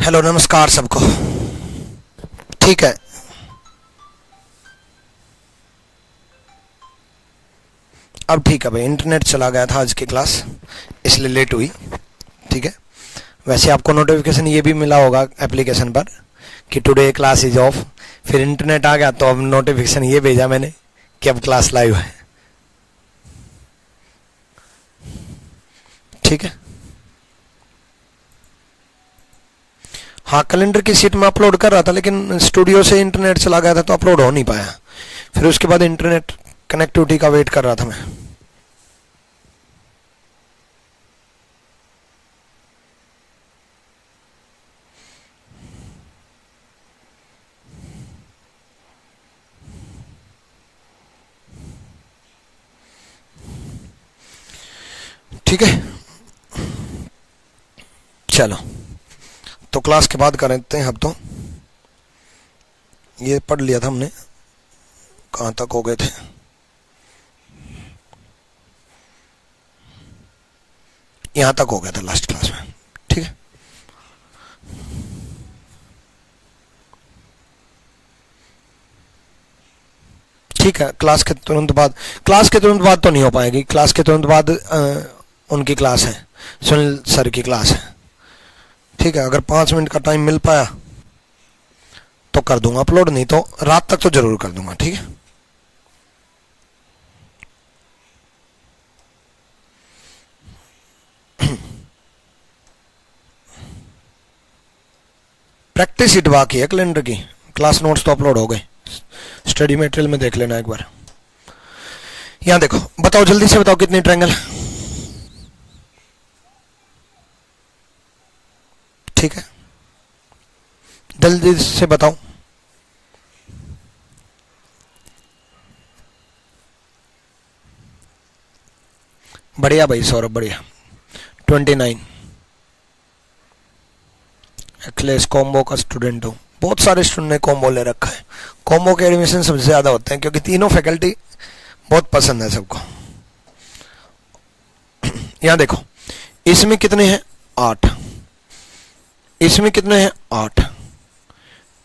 Hello नमस्कार सबको। ठीक है, अब ठीक है भाई, इंटरनेट चला गया था आज की क्लास इसलिए लेट हुई। ठीक है, वैसे आपको नोटिफिकेशन ये भी मिला होगा एप्लीकेशन पर कि टुडे क्लास इज ऑफ, फिर इंटरनेट आ गया तो अब नोटिफिकेशन ये भेजा मैंने कि अब क्लास लाइव है। ठीक है, हाँ कैलेंडर की शीट में अपलोड कर रहा था लेकिन स्टूडियो से इंटरनेट चला गया था तो अपलोड हो नहीं पाया। फिर उसके बाद इंटरनेट कनेक्टिविटी का वेट कर रहा था मैं। ठीक है, चलो तो क्लास के बाद करते हैं। अब तो ये पढ़ लिया था हमने, कहाँ तक हो गए थे? यहां तक हो गया था लास्ट क्लास में। ठीक है, ठीक है, क्लास के तुरंत बाद तो नहीं हो पाएगी। क्लास के तुरंत बाद उनकी क्लास है, सुनील सर की क्लास है। ठीक है, अगर 5 मिनट का टाइम मिल पाया तो कर दूंगा अपलोड, नहीं तो रात तक तो जरूर कर दूंगा। ठीक है, प्रैक्टिस शीट बाकी है कैलेंडर की, क्लास नोट्स तो अपलोड हो गए। स्टडी मटेरियल में देख लेना एक बार। यहां देखो, बताओ जल्दी से बताओ कितने ट्रायंगल? ठीक है, जल्दी से बताओ। बढ़िया भाई सौरभ, बढ़िया। 29। अखिलेश कॉम्बो का स्टूडेंट हूँ। बहुत सारे स्टूडेंट ने कॉम्बो ले रखा है। कॉम्बो के एडमिशन सबसे ज्यादा होते हैं क्योंकि तीनों फैकल्टी बहुत पसंद है सबको। यहां देखो, इसमें कितने हैं? 8। इसमें कितने हैं? 8।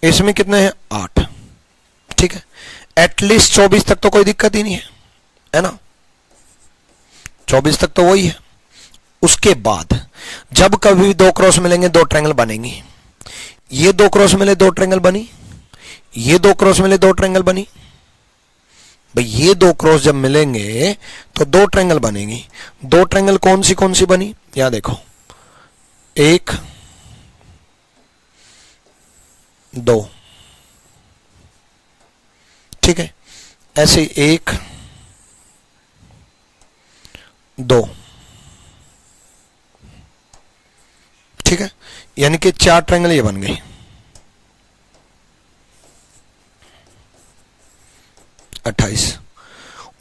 इसमें कितने हैं? 8। ठीक है, एटलीस्ट 24 तक तो कोई दिक्कत ही नहीं है ना? 24 तक तो वही है। उसके बाद जब कभी 2 क्रॉस मिलेंगे 2 ट्रायंगल बनेंगी। ये 2 क्रॉस मिले 2 ट्रायंगल बनी, ये 2 क्रॉस मिले 2 ट्रायंगल बनी। भाई ये 2 क्रॉस जब मिलेंगे तो 2 ट्रायंगल बनेंगी। 2 ट्रायंगल कौन सी बनी? यहां देखो, 1 2। ठीक है, ऐसे 1 2। ठीक है, यानी कि 4 ट्रायंगल ये बन गई।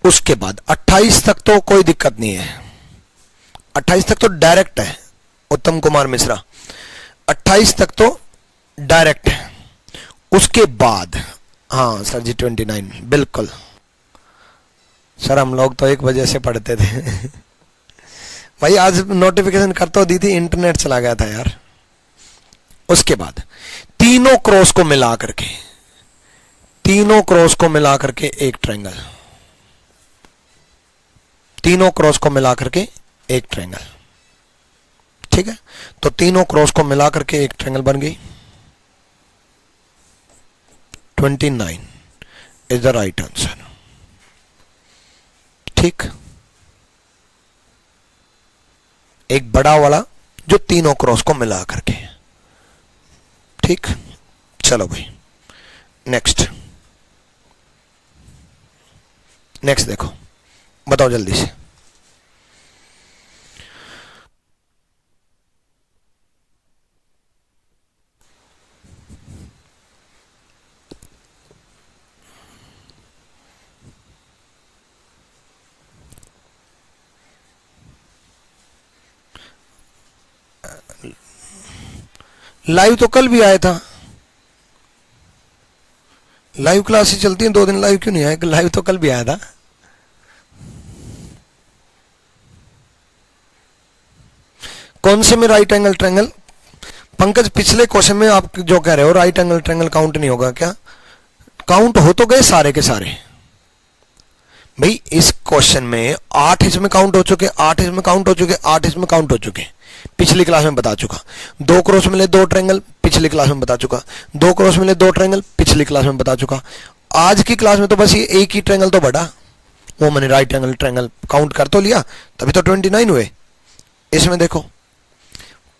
उसके बाद 28 तक तो कोई दिक्कत नहीं है। 28 तक तो डायरेक्ट है। उत्तम कुमार मिश्रा, 28 तक तो डायरेक्ट है। उसके बाद हाँ सर जी 29, बिल्कुल सर, हम लोग तो 1 बजे से पढ़ते थे। भाई आज नोटिफिकेशन कर तो दी थी, इंटरनेट चला गया था यार। उसके बाद तीनों क्रॉस को मिला करके एक ट्रायंगल। तीनों क्रॉस को मिला करके एक ट्रायंगल। ठीक है, तो तीनों क्रॉस को मिला करके एक ट्रायंगल बन गई। 29 इज द राइट आंसर। ठीक, एक बड़ा वाला जो तीनों क्रॉस को मिला करके। ठीक, चलो भाई नेक्स्ट देखो, बताओ जल्दी से। लाइव तो कल भी आया था। लाइव क्लास ही चलती है 2 दिन, लाइव क्यों नहीं आया? लाइव तो कल भी आया था। कौन से में राइट एंगल ट्रायंगल? पंकज पिछले क्वेश्चन में आप जो कह रहे हो राइट एंगल ट्रायंगल काउंट नहीं होगा क्या? काउंट हो तो गए सारे के सारे भाई। इस क्वेश्चन में 8 इसमें काउंट हो चुके, 8 इसमें काउंट हो चुके, 8 इसमें काउंट हो चुके, पिछली क्लास में बता चुका। 2 क्रॉस मिले 2 ट्रायंगल, पिछली क्लास में बता चुका। 2 क्रॉस मिले 2 ट्रायंगल, पिछली क्लास में बता चुका। आज की क्लास में तो बस ये एक ही ट्रायंगल तो बढ़ा, वो मैंने राइट एंगल ट्रायंगल काउंट कर तो लिया, तभी तो 29 हुए। इसमें देखो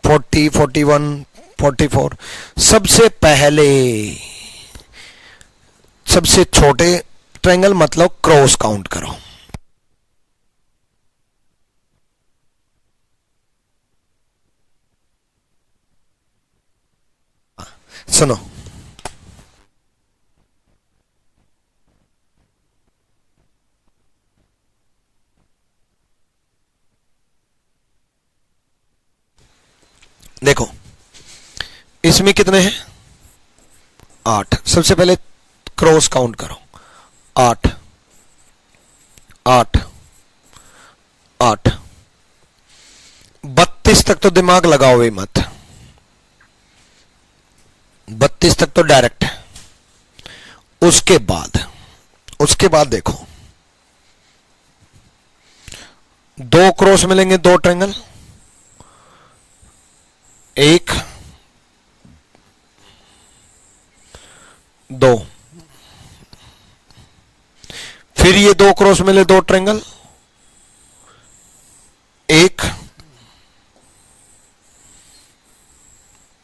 40, 41, 44। सबसे पहले सबसे छोटे ट्रायंगल मतलब क्रॉस काउंट करो। सुनो, देखो इसमें कितने हैं? 8। सबसे पहले क्रॉस काउंट करो। 8 8 8। 32 तक तो दिमाग लगाओ ही मत, 32 तक तो डायरेक्ट है। उसके बाद देखो 2 क्रॉस मिलेंगे 2 ट्रायंगल, 1 2। फिर ये 2 क्रॉस मिले 2 ट्रायंगल, 1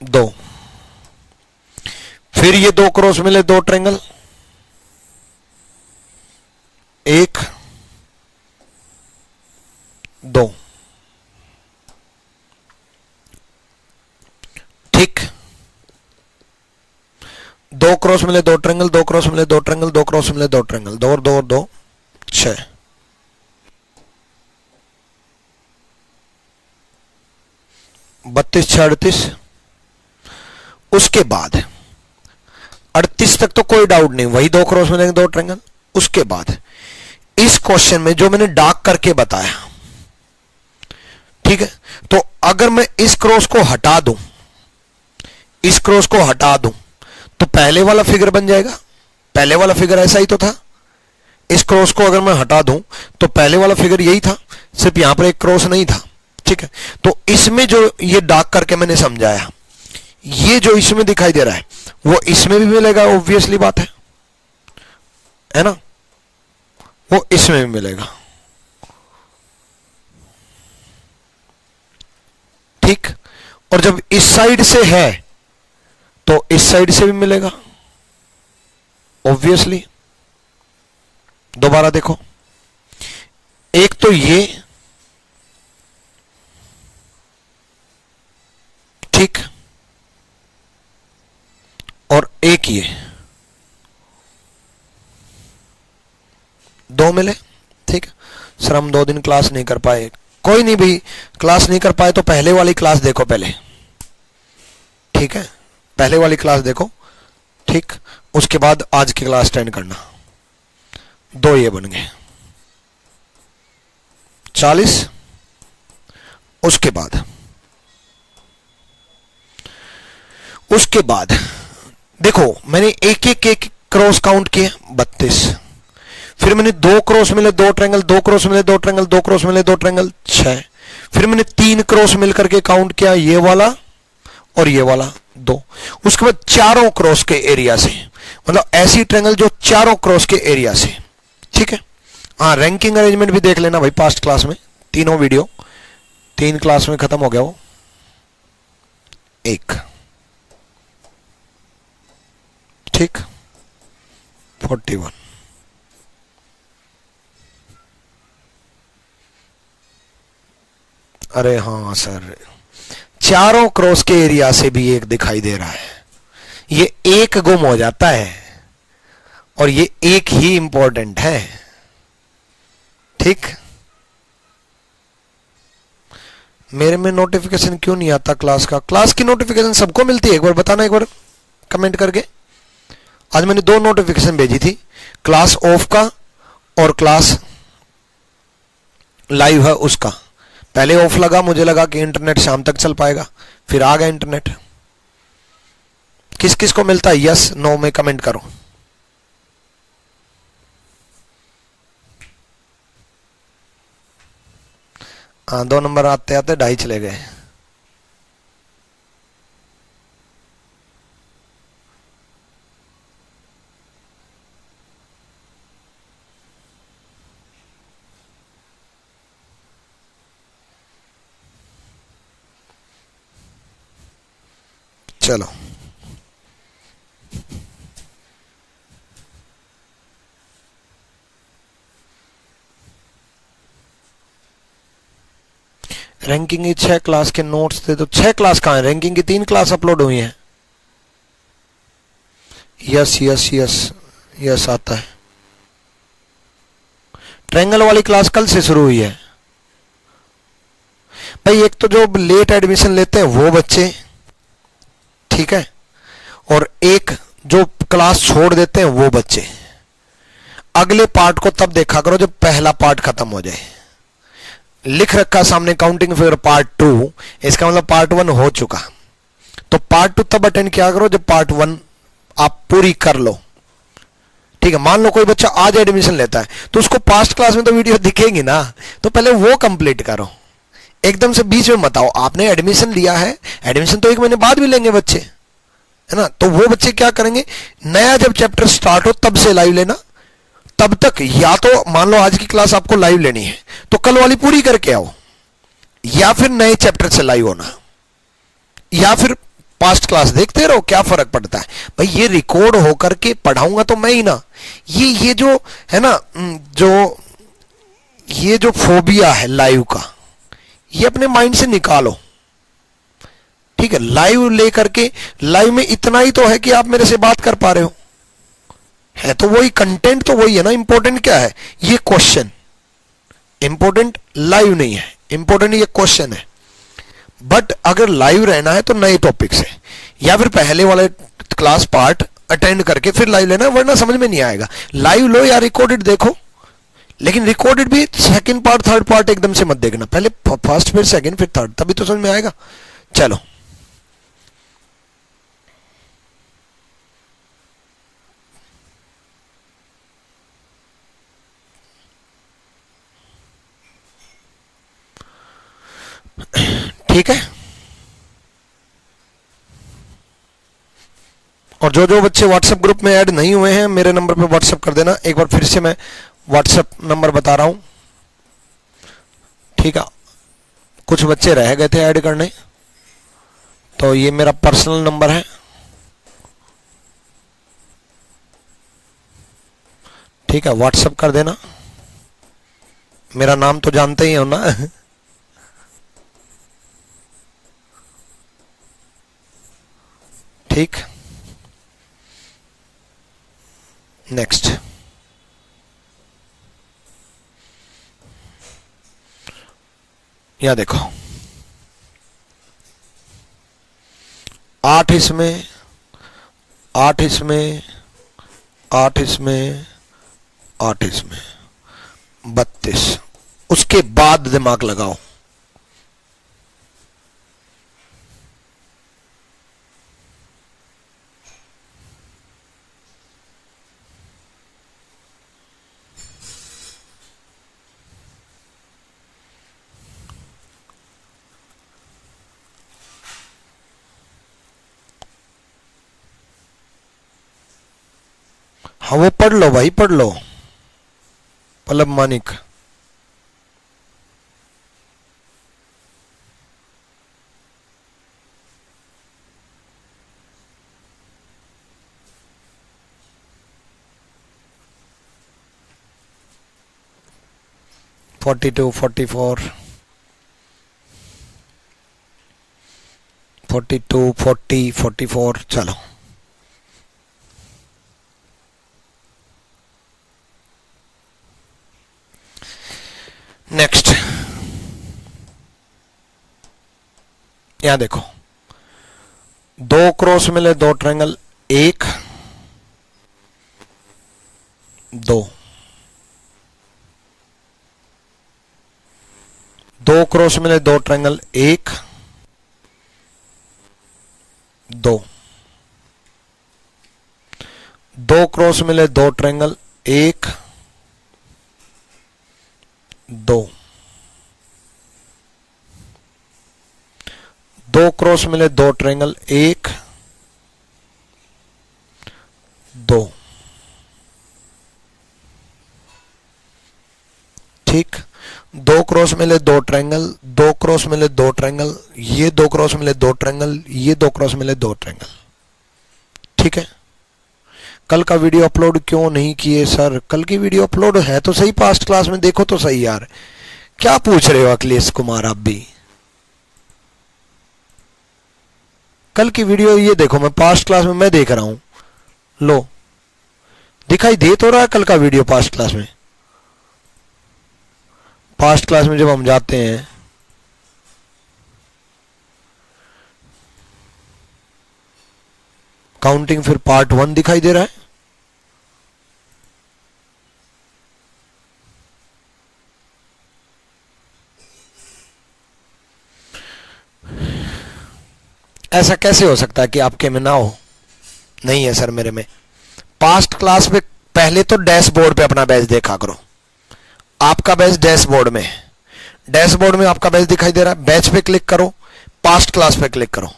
2। फिर ये 2 क्रॉस मिले 2 ट्रायंगल, 1 2। ठीक। 2 क्रॉस मिले 2 ट्रायंगल, 2 क्रॉस मिले 2 ट्रायंगल, 2 क्रॉस मिले 2 ट्रायंगल, 2 और 2 और 2 6। बत्तीस 6 38। उसके बाद 38 तक तो कोई डाउट नहीं, वही 2 क्रॉस मिलेंगे 2 ट्रायंगल। उसके बाद इस क्वेश्चन में जो मैंने डार्क करके बताया, ठीक है, तो अगर मैं इस क्रॉस को हटा दूं, इस क्रॉस को हटा दूं तो पहले वाला फिगर बन जाएगा। पहले वाला फिगर ऐसा ही तो था। इस क्रॉस को अगर मैं हटा दूं तो पहले वाला फिगर यही था, सिर्फ यहां पर एक क्रॉस नहीं था। ठीक है, तो इसमें जो ये डार्क करके मैंने समझाया, ये जो इसमें दिखाई दे रहा है वो इसमें भी मिलेगा, ऑब्वियसली बात है ना, वो इसमें भी मिलेगा। ठीक, और जब इस साइड से है तो इस साइड से भी मिलेगा, ऑब्वियसली। दोबारा देखो, एक तो ये, ठीक, और एक ये, 2 मिले। ठीक, सर हम 2 दिन क्लास नहीं कर पाए, कोई नहीं भाई, क्लास नहीं कर पाए तो पहले वाली क्लास देखो पहले, ठीक है, पहले वाली क्लास देखो। ठीक, उसके बाद आज की क्लास अटेंड करना। 2 ये बन गए 40। उसके बाद देखो मैंने एक क्रॉस काउंट किए 32। फिर मैंने 2 क्रॉस मिले 2 ट्रायंगल, 2 क्रॉस मिले 2 ट्रायंगल, 2 क्रॉस मिले 2 ट्रायंगल 6। फिर मैंने 3 क्रॉस मिलकर के काउंट किया, ये वाला और ये वाला 2। उसके बाद चारों क्रॉस के एरिया से, मतलब ऐसी ट्रायंगल जो चारों क्रॉस के एरिया से। ठीक है, हाँ रैंकिंग अरेंजमेंट भी देख लेना भाई, पास्ट क्लास में तीनों वीडियो 3 क्लास में खत्म हो गया वो। 1 ठीक, 41। अरे हाँ सर, चारों क्रॉस के एरिया से भी एक दिखाई दे रहा है, ये एक गुम हो जाता है और ये एक ही इंपॉर्टेंट है। ठीक, मेरे में नोटिफिकेशन क्यों नहीं आता क्लास का? क्लास की नोटिफिकेशन सबको मिलती है, एक बार बताना, एक बार कमेंट करके। आज मैंने 2 नोटिफिकेशन भेजी थी, क्लास ऑफ का और क्लास लाइव है उसका। पहले ऑफ लगा, मुझे लगा कि इंटरनेट शाम तक चल पाएगा, फिर आ गया इंटरनेट। किस किस को मिलता है यस नो में कमेंट करो। हाँ 2 नंबर आते आते 2.5 चले गए। चलो रैंकिंग की 6 क्लास के नोट्स थे, तो 6 क्लास कहाँ है? रैंकिंग की 3 क्लास अपलोड हुई हैं। यस यस यस यस आता है। ट्रायंगल वाली क्लास कल से शुरू हुई है भाई। एक तो जो लेट एडमिशन लेते हैं वो बच्चे, ठीक है, और एक जो क्लास छोड़ देते हैं वो बच्चे। अगले पार्ट को तब देखा करो जब पहला पार्ट खत्म हो जाए। लिख रखा सामने काउंटिंग फिगर पार्ट 2, इसका मतलब पार्ट 1 हो चुका। तो पार्ट 2 तब अटेंड किया करो जब पार्ट 1 आप पूरी कर लो, ठीक है। मान लो कोई बच्चा आज एडमिशन लेता है तो उसको पास्ट क्लास में तो वीडियो दिखेगी ना, तो पहले वो कंप्लीट करो, एकदम से बीच में मत आओ। आपने एडमिशन लिया है, एडमिशन तो 1 महीने बाद भी लेंगे बच्चे, है ना। तो वो बच्चे क्या करेंगे, नया जब चैप्टर स्टार्ट हो तब से लाइव लेना। तब तक या तो मान लो आज की क्लास आपको लाइव लेनी है तो कल वाली पूरी करके आओ, या फिर नए चैप्टर से लाइव होना, या फिर पास्ट क्लास देखते रहो, क्या फर्क पड़ता है भाई। ये रिकॉर्ड होकर के पढ़ाऊंगा तो मैं ही ना। ये जो है ना, ये जो फोबिया है लाइव का, ये अपने माइंड से निकालो, ठीक है। लाइव लेकर के, लाइव में इतना ही तो है कि आप मेरे से बात कर पा रहे हो, है तो वही कंटेंट, तो वही है ना। इंपॉर्टेंट क्या है, ये क्वेश्चन। इंपॉर्टेंट लाइव नहीं है, इंपॉर्टेंट ये क्वेश्चन है। बट अगर लाइव रहना है तो नए टॉपिक से, या फिर पहले वाले क्लास पार्ट अटेंड करके फिर लाइव लेना, वरना समझ में नहीं आएगा। लाइव लो या रिकॉर्डेड देखो, लेकिन रिकॉर्डेड भी सेकंड पार्ट थर्ड पार्ट एकदम से मत देखना, पहले फर्स्ट फिर सेकंड फिर थर्ड, तभी तो समझ में आएगा। चलो ठीक है। और जो जो बच्चे व्हाट्सएप ग्रुप में ऐड नहीं हुए हैं मेरे नंबर पे व्हाट्सएप कर देना। एक बार फिर से मैं व्हाट्सएप नंबर बता रहा हूं, ठीक है। कुछ बच्चे रह गए थे ऐड करने, तो ये मेरा पर्सनल नंबर है, ठीक है। व्हाट्सएप कर देना, मेरा नाम तो जानते ही हो ना ठीक। नेक्स्ट, यहां देखो 8 इसमें, 8 इसमें, 8 इसमें, 8 इसमें, 32। उसके बाद दिमाग लगाओ, हाँ वो पढ़ लो भाई, पढ़ लो। Pallav Manik, forty two, 44, 42, 40, 44। चलो नेक्स्ट, यहां देखो 2 क्रॉस मिले 2 ट्रायंगल, 1 2, 2 क्रॉस मिले 2 ट्रायंगल, 1 2, दो क्रॉस मिले दो ट्रायंगल, एक दो, दो क्रॉस मिले दो ट्रायंगल, एक दो। ठीक, दो क्रॉस मिले दो ट्रायंगल, दो क्रॉस मिले दो ट्रायंगल, ये दो क्रॉस मिले दो ट्रायंगल, ये दो क्रॉस मिले दो ट्रायंगल। ठीक है, कल का वीडियो अपलोड क्यों नहीं किए सर? कल की वीडियो अपलोड है तो सही, पास्ट क्लास में देखो तो सही यार। क्या पूछ रहे हो अखिलेश कुमार आप भी? कल की वीडियो ये देखो, मैं पास्ट क्लास में मैं देख रहा हूं, लो दिखाई दे तो रहा है कल का वीडियो पास्ट क्लास में। पास्ट क्लास में जब हम जाते हैं, काउंटिंग फिर पार्ट 1 दिखाई दे रहा है। ऐसा कैसे हो सकता है कि आपके में ना हो? नहीं है सर मेरे में। पास्ट क्लास में पहले तो डैशबोर्ड पे अपना बैच देखा करो। आपका बैच डैशबोर्ड में है, डैशबोर्ड में आपका बैच दिखाई दे रहा है, बैच पे क्लिक करो, पास्ट क्लास पे क्लिक करो।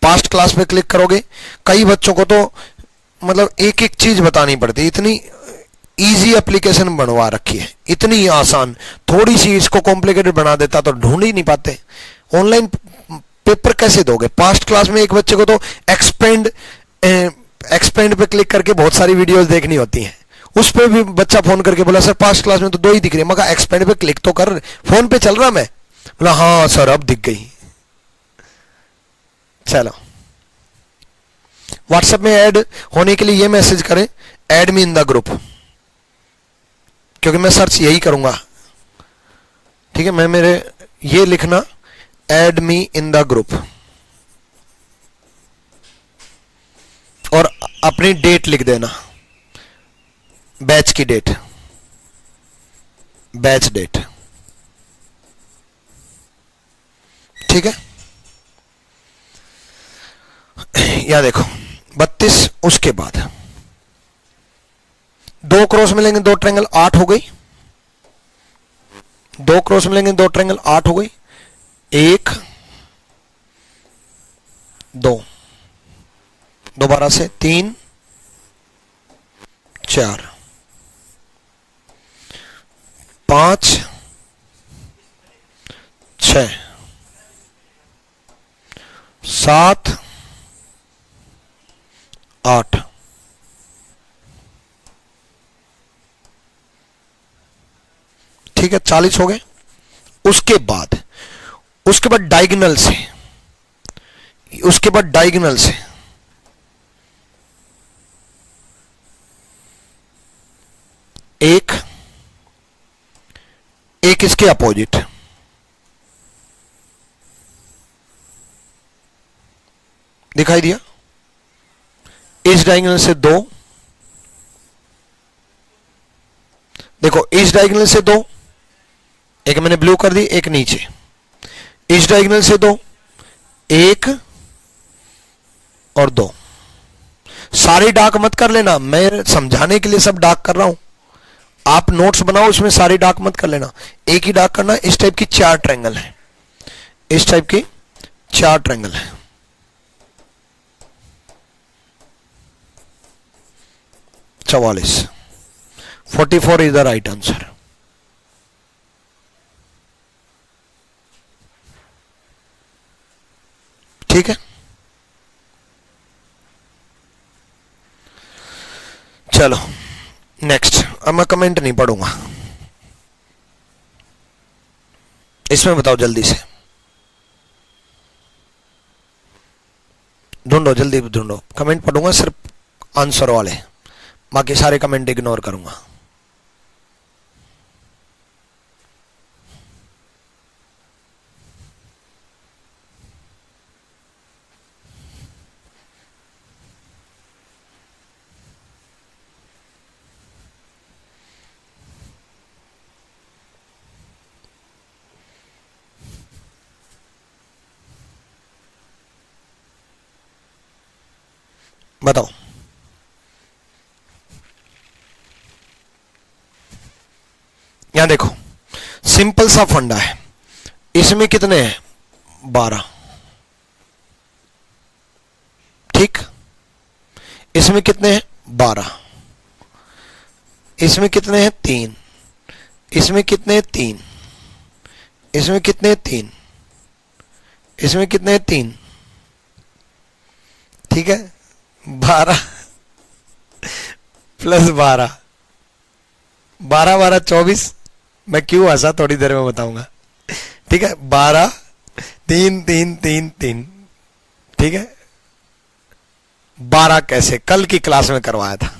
पास्ट क्लास पे क्लिक करोगे, कई बच्चों को तो मतलब एक एक चीज बतानी पड़ती है, इतनी इजी एप्लीकेशन बनवा रखी है, इतनी आसान, थोड़ी सी इसको कॉम्प्लिकेटेड बना देता तो ढूंढ ही नहीं पाते। ऑनलाइन पेपर कैसे दोगे? पास्ट क्लास में एक बच्चे को तो एक्सपेंड पे क्लिक करके बहुत सारी वीडियोस देखनी होती हैं, उस पे भी बच्चा फोन करके बोला सर पास्ट क्लास में तो दो ही दिख रही है। मैं कहा एक्सपेंड पे क्लिक तो कर, फोन पे चल रहा मैं। बोला हाँ सर अब दिख गई। चलो, व्हाट्सएप में ऐड होने के लिए ये मैसेज करें, add me in the group, क्योंकि मैं सर्च यही करूंगा। ठीक है, मैं मेरे ये लिखना add me in the group और अपनी डेट लिख देना, बैच की डेट, बैच डेट। ठीक है, या देखो 32, उसके बाद दो क्रॉस मिलेंगे दो ट्रायंगल, 8 हो गई। दो क्रॉस मिलेंगे दो ट्रायंगल, 8 हो गई। एक दो, दोबारा से 3 4 5 6 7 8। ठीक है, 40 हो गए। उसके बाद डायगोनल से, उसके बाद डायगोनल से एक इसके अपोजिट, दिखाई दिया? इस डायगोनल से दो, देखो इस डायगोनल से दो, एक मैंने ब्लू कर दी, एक नीचे। इस डायगोनल से दो, एक और दो। सारे डार्क मत कर लेना, मैं समझाने के लिए सब डार्क कर रहा हूं, आप नोट्स बनाओ, उसमें सारे डार्क मत कर लेना, एक ही डार्क करना। इस टाइप की 4 ट्रायंगल है, इस टाइप की 4 ट्रायंगल है। 44 इज द राइट आंसर। ठीक है, चलो नेक्स्ट। अब मैं कमेंट नहीं पढ़ूंगा, इसमें बताओ जल्दी से, ढूंढो जल्दी ढूंढो। कमेंट पढ़ूंगा सिर्फ आंसर वाले, बाकी सारे कमेंट इग्नोर करूंगा। बताओ यहां देखो सिंपल सा फंडा है, इसमें कितने हैं 12, ठीक, इसमें कितने हैं 12, इसमें कितने हैं 3, इसमें कितने हैं 3, इसमें कितने हैं 3, इसमें कितने हैं 3, ठीक है 12 प्लस 12, 12 12 24, मैं क्यों हंसा थोड़ी देर में बताऊंगा, ठीक है 12 3 3 3 3, ठीक है 12 कैसे, कल की क्लास में करवाया था,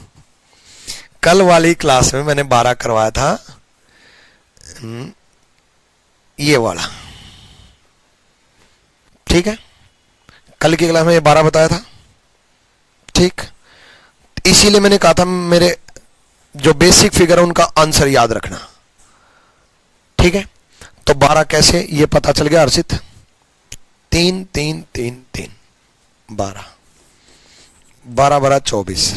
कल वाली क्लास में मैंने 12 करवाया था, ये वाला, ठीक है कल की क्लास में ये 12 बताया था, ठीक, इसीलिए मैंने कहा था मेरे जो बेसिक फिगर है उनका आंसर याद रखना, ठीक है। तो 12 कैसे ये पता चल गया हर्षित, 3 3 3 3 12, 12 12 24।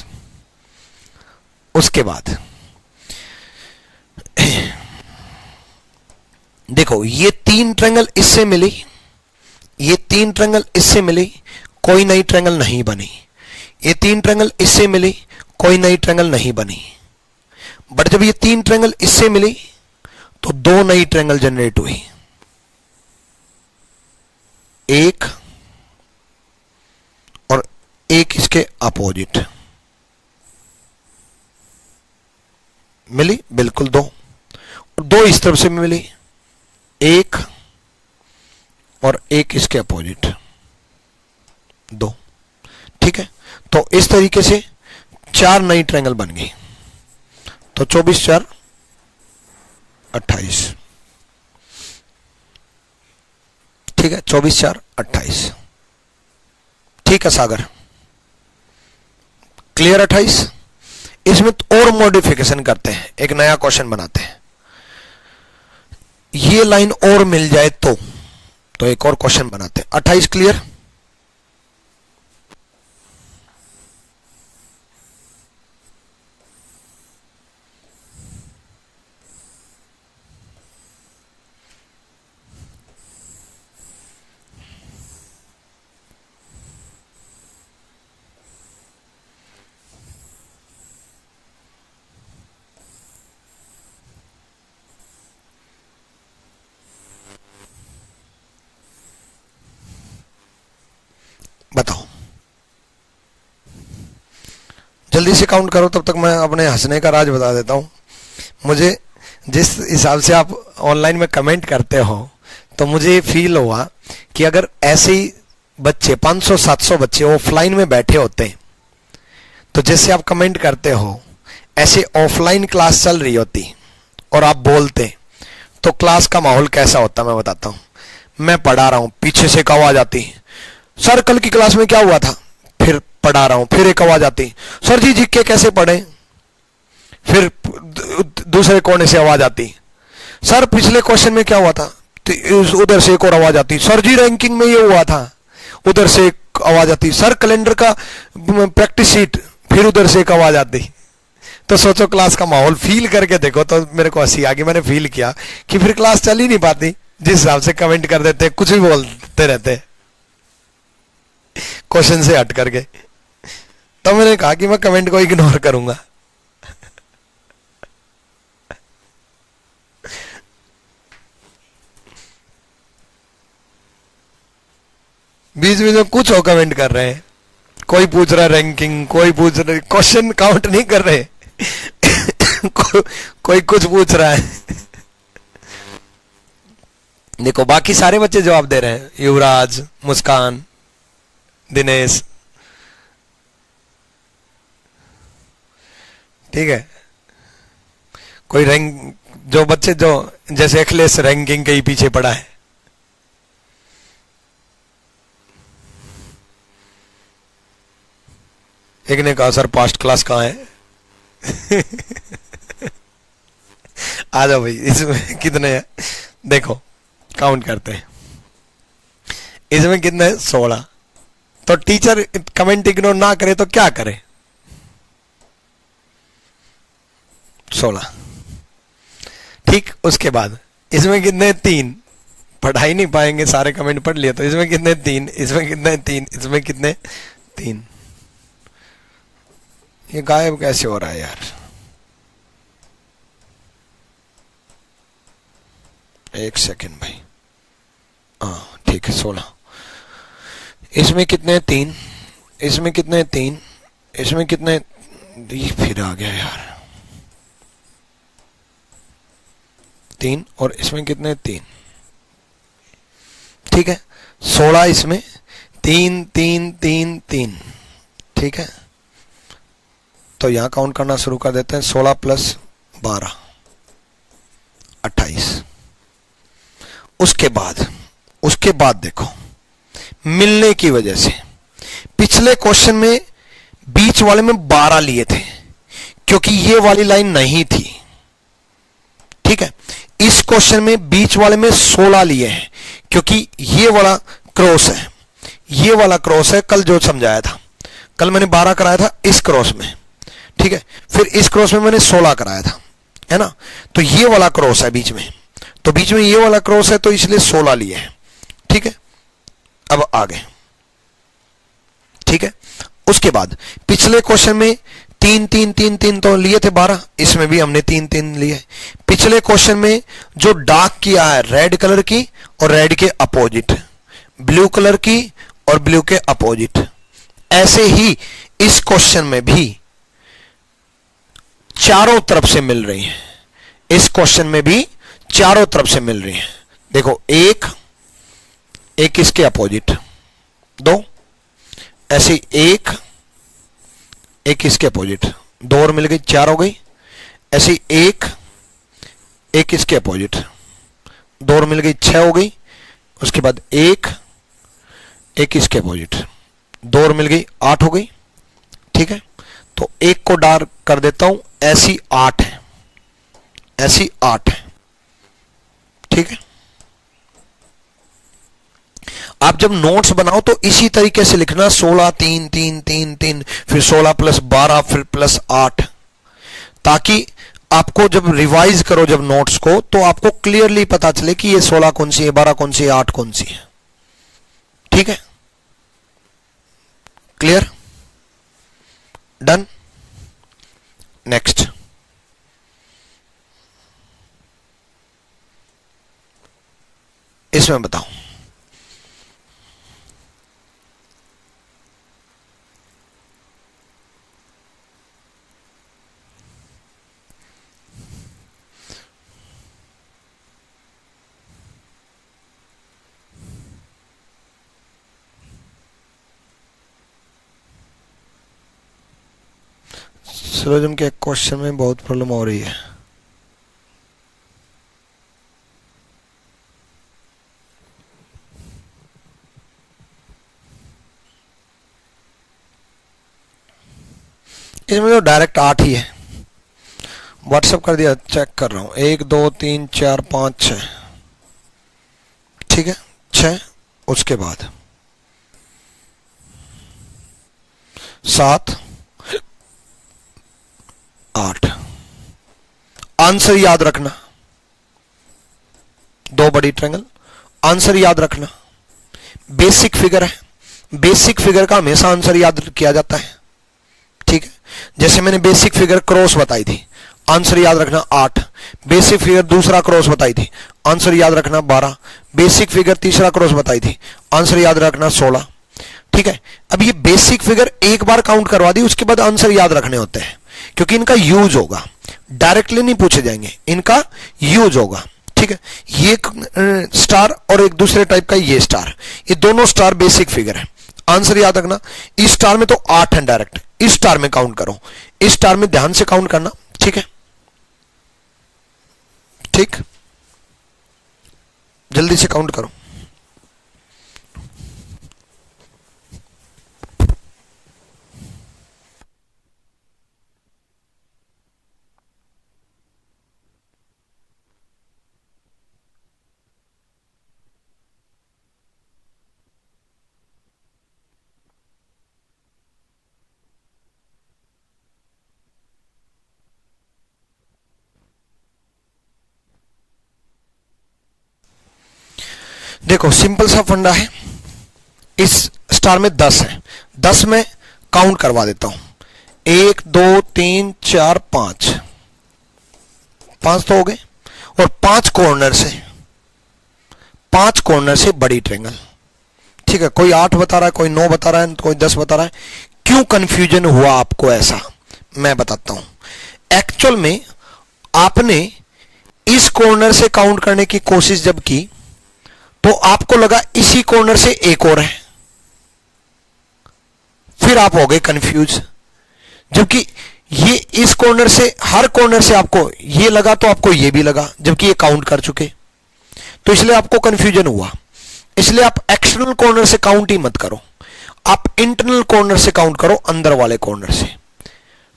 उसके बाद देखो ये 3 ट्रायंगल इससे मिली, ये 3 ट्रायंगल इससे मिली, कोई नई ट्रायंगल नहीं बनी, ये 3 ट्रायंगल इससे मिली, कोई नई ट्रायंगल नहीं बनी, बट जब ये 3 ट्रायंगल इससे मिली तो 2 नई ट्रायंगल जनरेट हुई, एक और एक इसके अपोजिट मिली, बिल्कुल 2, और 2 इस तरफ से मिली, एक और एक इसके अपोजिट 2, ठीक है। तो इस तरीके से 4 नई ट्रायंगल बन गई, तो 24 4 28, ठीक है 24 4 28, ठीक है सागर, क्लियर 28। इसमें और मॉडिफिकेशन करते हैं, एक नया क्वेश्चन बनाते हैं, ये लाइन और मिल जाए तो एक और क्वेश्चन बनाते हैं। 28 क्लियर, बताओ जल्दी से काउंट करो, तब तक मैं अपने हंसने का राज बता देता हूं। मुझे जिस हिसाब से आप ऑनलाइन में कमेंट करते हो तो मुझे फील हुआ कि अगर ऐसे ही बच्चे 500-700 बच्चे ऑफलाइन में बैठे होते तो जैसे आप कमेंट करते हो ऐसे ऑफलाइन क्लास चल रही होती और आप बोलते तो क्लास का माहौल कैसा होता मैं बताता हूं। मैं पढ़ा रहा हूं, पीछे से एक आवाज आती, सर कल की क्लास में क्या हुआ था, फिर पढ़ा रहा हूं, फिर एक आवाज आती, सर जी जीके कैसे पढ़े, फिर दूसरे कोने से आवाज आती, सर पिछले क्वेश्चन में क्या हुआ था, उधर से एक और आवाज आती, सर जी रैंकिंग में ये हुआ था, उधर से एक आवाज आती, सर कैलेंडर का प्रैक्टिस शीट, फिर उधर से एक आवाज आती। तो सोचो क्लास का माहौल फील करके देखो, तो मेरे को हंसी आ गई। मैंने फील किया कि फिर क्लास चल ही नहीं पाती, जिस हिसाब से कमेंट कर देते, कुछ भी बोलते रहते क्वेश्चन से हट करके। तो मैंने कहा कि मैं कमेंट को इग्नोर करूंगा। बीच बीच में कुछ और कमेंट कर रहे हैं, कोई पूछ रहा है रैंकिंग, कोई पूछ रहा है, क्वेश्चन काउंट नहीं कर रहे कोई कुछ पूछ रहा है। देखो बाकी सारे बच्चे जवाब दे रहे हैं, युवराज, मुस्कान, दिनेश, ठीक है। कोई रैंक, जो बच्चे जो जैसे अखिलेश रैंकिंग के ही पीछे पड़ा है, एक ने कहा सर पास्ट क्लास कहाँ है आ जाओ भाई। इसमें कितने हैं देखो, काउंट करते हैं। इसमें कितने हैं 16। तो टीचर कमेंट इग्नोर ना करे तो क्या करे, 16, ठीक, उसके बाद इसमें कितने 3, पढ़ा ही नहीं पाएंगे, सारे कमेंट पढ़ लिया। तो इसमें कितने 3, इसमें कितने 3, इसमें कितने 3। ये गायब कैसे हो रहा है यार? एक सेकंड भाई। हाँ ठीक है, 16। इसमें कितने 3, इसमें कितने 3, इसमें कितने, ये फिर आ गया यार 3, और इसमें कितने 3। ठीक है, 16 इसमें, 3 3 3 3। ठीक है, तो यहां काउंट करना शुरू कर देते हैं। 16 + 12 28। उसके बाद देखो, मिलने की वजह से पिछले क्वेश्चन में बीच वाले में 12 लिए थे क्योंकि ये वाली लाइन नहीं थी। ठीक है, इस क्वेश्चन में बीच वाले में 16 लिए हैं क्योंकि ये वाला क्रॉस है, ये वाला क्रॉस है। कल जो समझाया था, कल मैंने 12 कराया था इस क्रॉस में। ठीक है, फिर इस क्रॉस में मैंने 16 कराया था, है ना। तो ये वाला क्रॉस है बीच में, तो बीच में ये वाला क्रॉस है, तो इसलिए 16 लिए हैं। ठीक है, अब आगे। ठीक है, उसके बाद पिछले क्वेश्चन में 3 3 3 3 तो लिए थे 12, इसमें भी हमने 3 3 लिए। पिछले क्वेश्चन में जो डार्क किया है रेड कलर की और रेड के अपोजिट, ब्लू कलर की और ब्लू के अपोजिट, ऐसे ही इस क्वेश्चन में भी चारों तरफ से मिल रही है। इस क्वेश्चन में भी चारों तरफ से मिल रही है। देखो, एक इसके अपोजिट, 2 ऐसे, एक इसके अपोजिट, 2 और मिल गई, 4 हो गई। ऐसे एक इसके अपोजिट, 2 और मिल गई, 6 हो गई। उसके बाद एक इसके अपोजिट, 2 और मिल गई, 8 हो गई। ठीक है, तो एक को डार्क कर देता हूं, ऐसी 8 है, ऐसी 8 है। ठीक है, आप जब नोट्स बनाओ तो इसी तरीके से लिखना, 16 3 3 3 3, फिर 16 + 12, फिर +8, ताकि आपको जब रिवाइज करो जब नोट्स को, तो आपको क्लियरली पता चले कि ये 16 कौन सी है, 12 कौन सी है, 8 कौन सी है। ठीक है, क्लियर, डन। नेक्स्ट, इसमें बताओ, सिलोजिज्म के क्वेश्चन में बहुत प्रॉब्लम हो रही है। इसमें तो डायरेक्ट 8 ही है। व्हाट्सएप कर दिया, चेक कर रहा हूं। 1 2 3 4 5 6। ठीक है, 6, उसके बाद 7 8। आंसर याद रखना, 2 बड़ी ट्रायंगल, आंसर याद रखना। बेसिक फिगर है, बेसिक फिगर का हमेशा आंसर याद किया जाता है। ठीक है, जैसे मैंने बेसिक फिगर क्रॉस बताई थी, आंसर याद रखना 8। बेसिक फिगर दूसरा क्रॉस बताई थी, आंसर याद रखना 12। बेसिक फिगर तीसरा क्रॉस बताई थी, आंसर याद रखना 16। ठीक है, अब ये बेसिक फिगर एक बार काउंट करवा दी, उसके बाद आंसर याद रखने होते हैं, क्योंकि इनका यूज होगा, डायरेक्टली नहीं पूछे जाएंगे, इनका यूज होगा। ठीक है, ये स्टार और एक दूसरे टाइप का ये स्टार, ये दोनों स्टार बेसिक फिगर है। आंसर याद रखना, इस स्टार में तो 8 है डायरेक्ट, इस स्टार में काउंट करो, इस स्टार में ध्यान से काउंट करना। ठीक है, ठीक, जल्दी से काउंट करो। देखो सिंपल सा फंडा है, इस स्टार में 10 है, 10 में काउंट करवा देता हूं, 1 2 3 4 5, 5 तो हो गए, और 5 कॉर्नर से बड़ी ट्रायंगल। ठीक है, कोई 8 बता रहा है, कोई 9 बता रहा है, कोई 10 बता रहा है। क्यों कंफ्यूजन हुआ आपको ऐसा, मैं बताता हूं। एक्चुअल में आपने इस कॉर्नर से काउंट करने की कोशिश जब की तो आपको लगा इसी कॉर्नर से एक और है, फिर आप हो गए कंफ्यूज। जबकि ये इस कॉर्नर से, हर कॉर्नर से आपको ये लगा तो आपको ये भी लगा, जबकि ये काउंट कर चुके, तो इसलिए आपको कंफ्यूजन हुआ। इसलिए आप एक्सटर्नल कॉर्नर से काउंट ही मत करो, आप इंटरनल कॉर्नर से काउंट करो, अंदर वाले कॉर्नर से।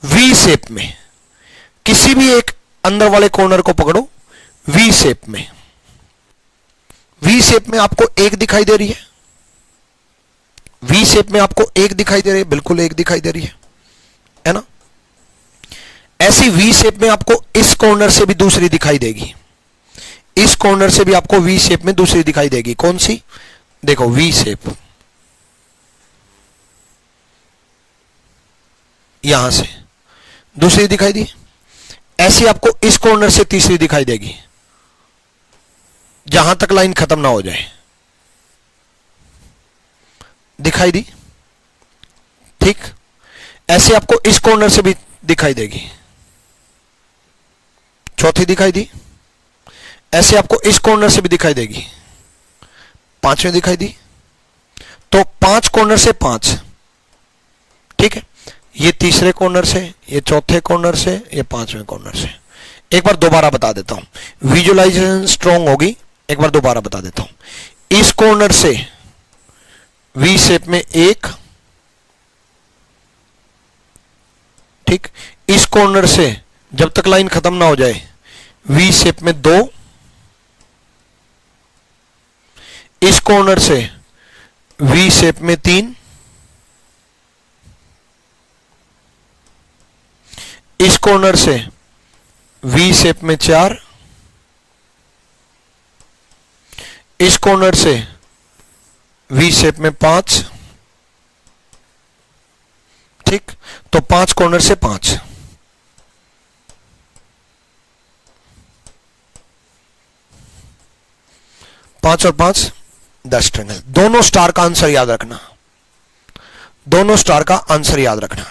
वी शेप में किसी भी एक अंदर वाले कॉर्नर को पकड़ो, वी शेप में, वी शेप में आपको एक दिखाई दे रही है, वी शेप में आपको एक दिखाई दे रही है, बिल्कुल एक दिखाई दे रही है ना। ऐसी वी शेप में आपको इस कॉर्नर से भी दूसरी दिखाई देगी, इस कॉर्नर से भी आपको वी शेप में दूसरी दिखाई देगी। कौन सी, देखो वी शेप, यहां से दूसरी दिखाई दी, ऐसी आपको इस कॉर्नर से तीसरी दिखाई देगी, जहां तक लाइन खत्म ना हो जाए, दिखाई दी। ठीक, ऐसे आपको इस कॉर्नर से भी दिखाई देगी, चौथी दिखाई दी। ऐसे आपको इस कॉर्नर से भी दिखाई देगी, पांचवें दिखाई दी। तो 5 कॉर्नर से 5, ठीक है, ये तीसरे कॉर्नर से, ये चौथे कॉर्नर से, ये पांचवें कॉर्नर से। एक बार दोबारा बता देता हूं, विजुअलाइजेशन स्ट्रांग होगी, एक बार दोबारा बता देता हूं। इस कॉर्नर से वी शेप में 1, ठीक, इस कॉर्नर से जब तक लाइन खत्म ना हो जाए वी शेप में 2, इस कॉर्नर से वी शेप में 3, इस कॉर्नर से वी शेप में 4, इस कॉर्नर से वी शेप में 5, ठीक। तो 5 कॉर्नर से 5, पांच और 5 10 ट्रायंगल। दोनों स्टार का आंसर याद रखना, दोनों स्टार का आंसर याद रखना,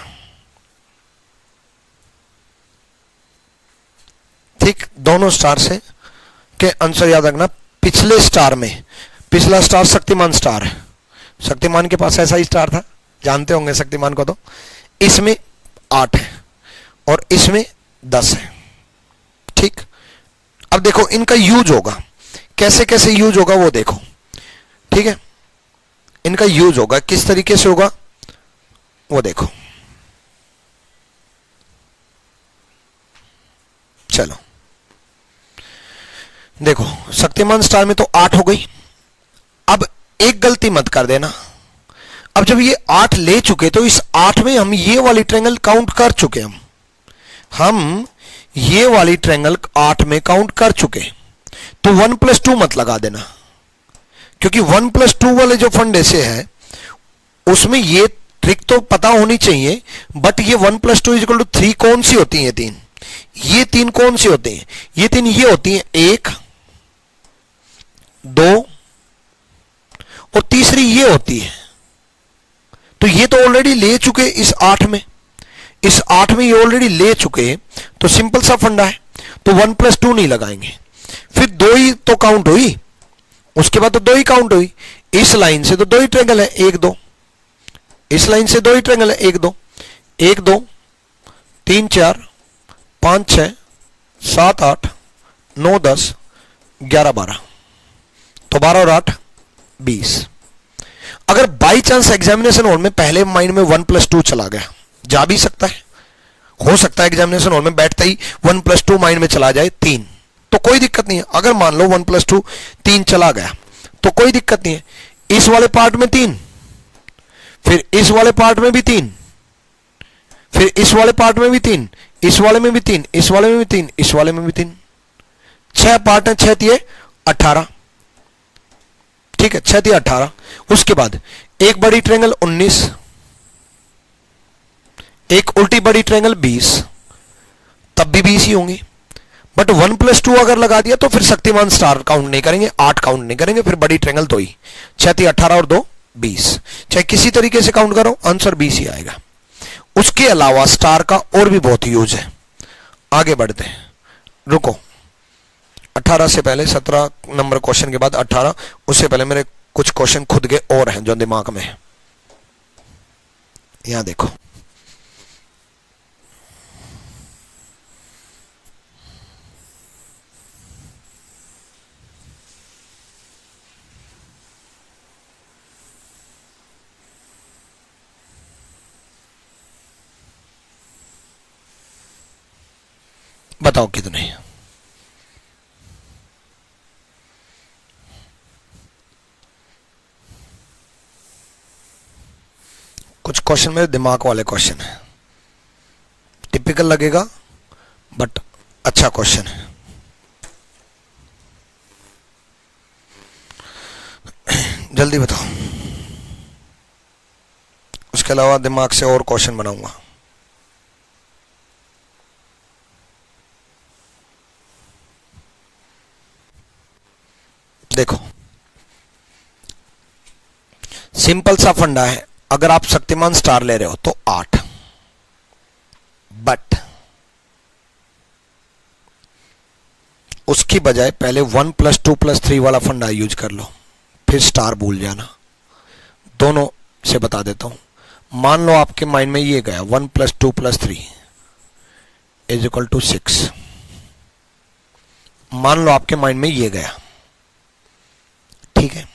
ठीक। दोनों स्टार से के आंसर याद रखना। पिछले स्टार में, पिछला स्टार शक्तिमान स्टार है, शक्तिमान के पास ऐसा ही स्टार था, जानते होंगे शक्तिमान को। तो इसमें 8 है और इसमें 10 है, ठीक। अब देखो इनका यूज होगा, कैसे कैसे यूज होगा वो देखो, ठीक है। इनका यूज होगा किस तरीके से होगा वो देखो। चलो देखो, शक्तिमान स्टार में तो 8 हो गई। अब एक गलती मत कर देना, अब जब ये 8 ले चुके तो इस 8 में हम ये वाली ट्रायंगल काउंट कर चुके, हम ये वाली ट्रायंगल 8 में काउंट कर चुके, तो 1 + 2 मत लगा देना, क्योंकि 1 + 2 वाले जो फंडे से है उसमें ये ट्रिक तो पता होनी चाहिए, बट ये 1 + 2 = 3 कौन सी होती है, 3, ये 3 कौन सी होती है, ये 3 ये होती है, 1 2 और तीसरी ये होती है। तो ये तो ऑलरेडी ले चुके इस 8 में, इस 8 में ये ऑलरेडी ले चुके, तो सिंपल सा फंडा है, तो 1 + 2 नहीं लगाएंगे। फिर 2 ही तो काउंट हुई, उसके बाद तो 2 ही काउंट हुई। इस लाइन से तो 2 ही ट्रायंगल है, 1 2, इस लाइन से 2 ही ट्रायंगल है, 1 2, 1 2 3 4 5 6 7 8 9 10 11 12, तो 12 और 8 20। अगर बाई चांस एग्जामिनेशन हॉल में पहले माइंड में 1 + 2 चला गया, जा भी सकता है, हो सकता है एग्जामिनेशन हॉल में बैठते ही 1 + 2 माइंड में चला जाए 3, तो कोई दिक्कत नहीं है। अगर मान लो 1 + 2 3 चला गया तो कोई दिक्कत नहीं है। इस वाले पार्ट में 3, फिर इस वाले पार्ट में भी 3, फिर इस वाले पार्ट में भी 3, इस वाले में भी 3, इस वाले में भी 3, इस वाले में भी 3, 6 पार्ट है, 6 3 18, ठीक है, 6 3 18। उसके बाद एक बड़ी ट्रायंगल 19, एक उल्टी बड़ी ट्रायंगल 20, तब भी 20 ही होंगी। बट 1 + 2 अगर लगा दिया तो फिर शक्तिमान स्टार काउंट नहीं करेंगे, 8 काउंट नहीं करेंगे, फिर बड़ी ट्रायंगल 2 ही। 6 3 18 और 2 20, चाहे किसी तरीके से काउंट करो आंसर 20 ही आएगा। उसके अलावा स्टार का और भी बहुत यूज है। आगे बढ़ते हैं, रुको 18 से पहले 17 नंबर क्वेश्चन के बाद 18, उससे पहले मेरे कुछ क्वेश्चन खुद के और हैं जो दिमाग में है। यहां देखो, बताओ कितने। कुछ क्वेश्चन मेरे दिमाग वाले क्वेश्चन है, टिपिकल लगेगा बट अच्छा क्वेश्चन है। जल्दी बताओ, उसके अलावा दिमाग से और क्वेश्चन बनाऊंगा। देखो सिंपल सा फंडा है, अगर आप शक्तिमान स्टार ले रहे हो तो 8, बट उसकी बजाय पहले 1 + 2 + 3 वाला फंडा यूज कर लो, फिर स्टार भूल जाना। दोनों से बता देता हूं, मान लो आपके माइंड में ये गया 1 + 2 + 3 = 6। मान लो आपके माइंड में ये गया, ठीक है।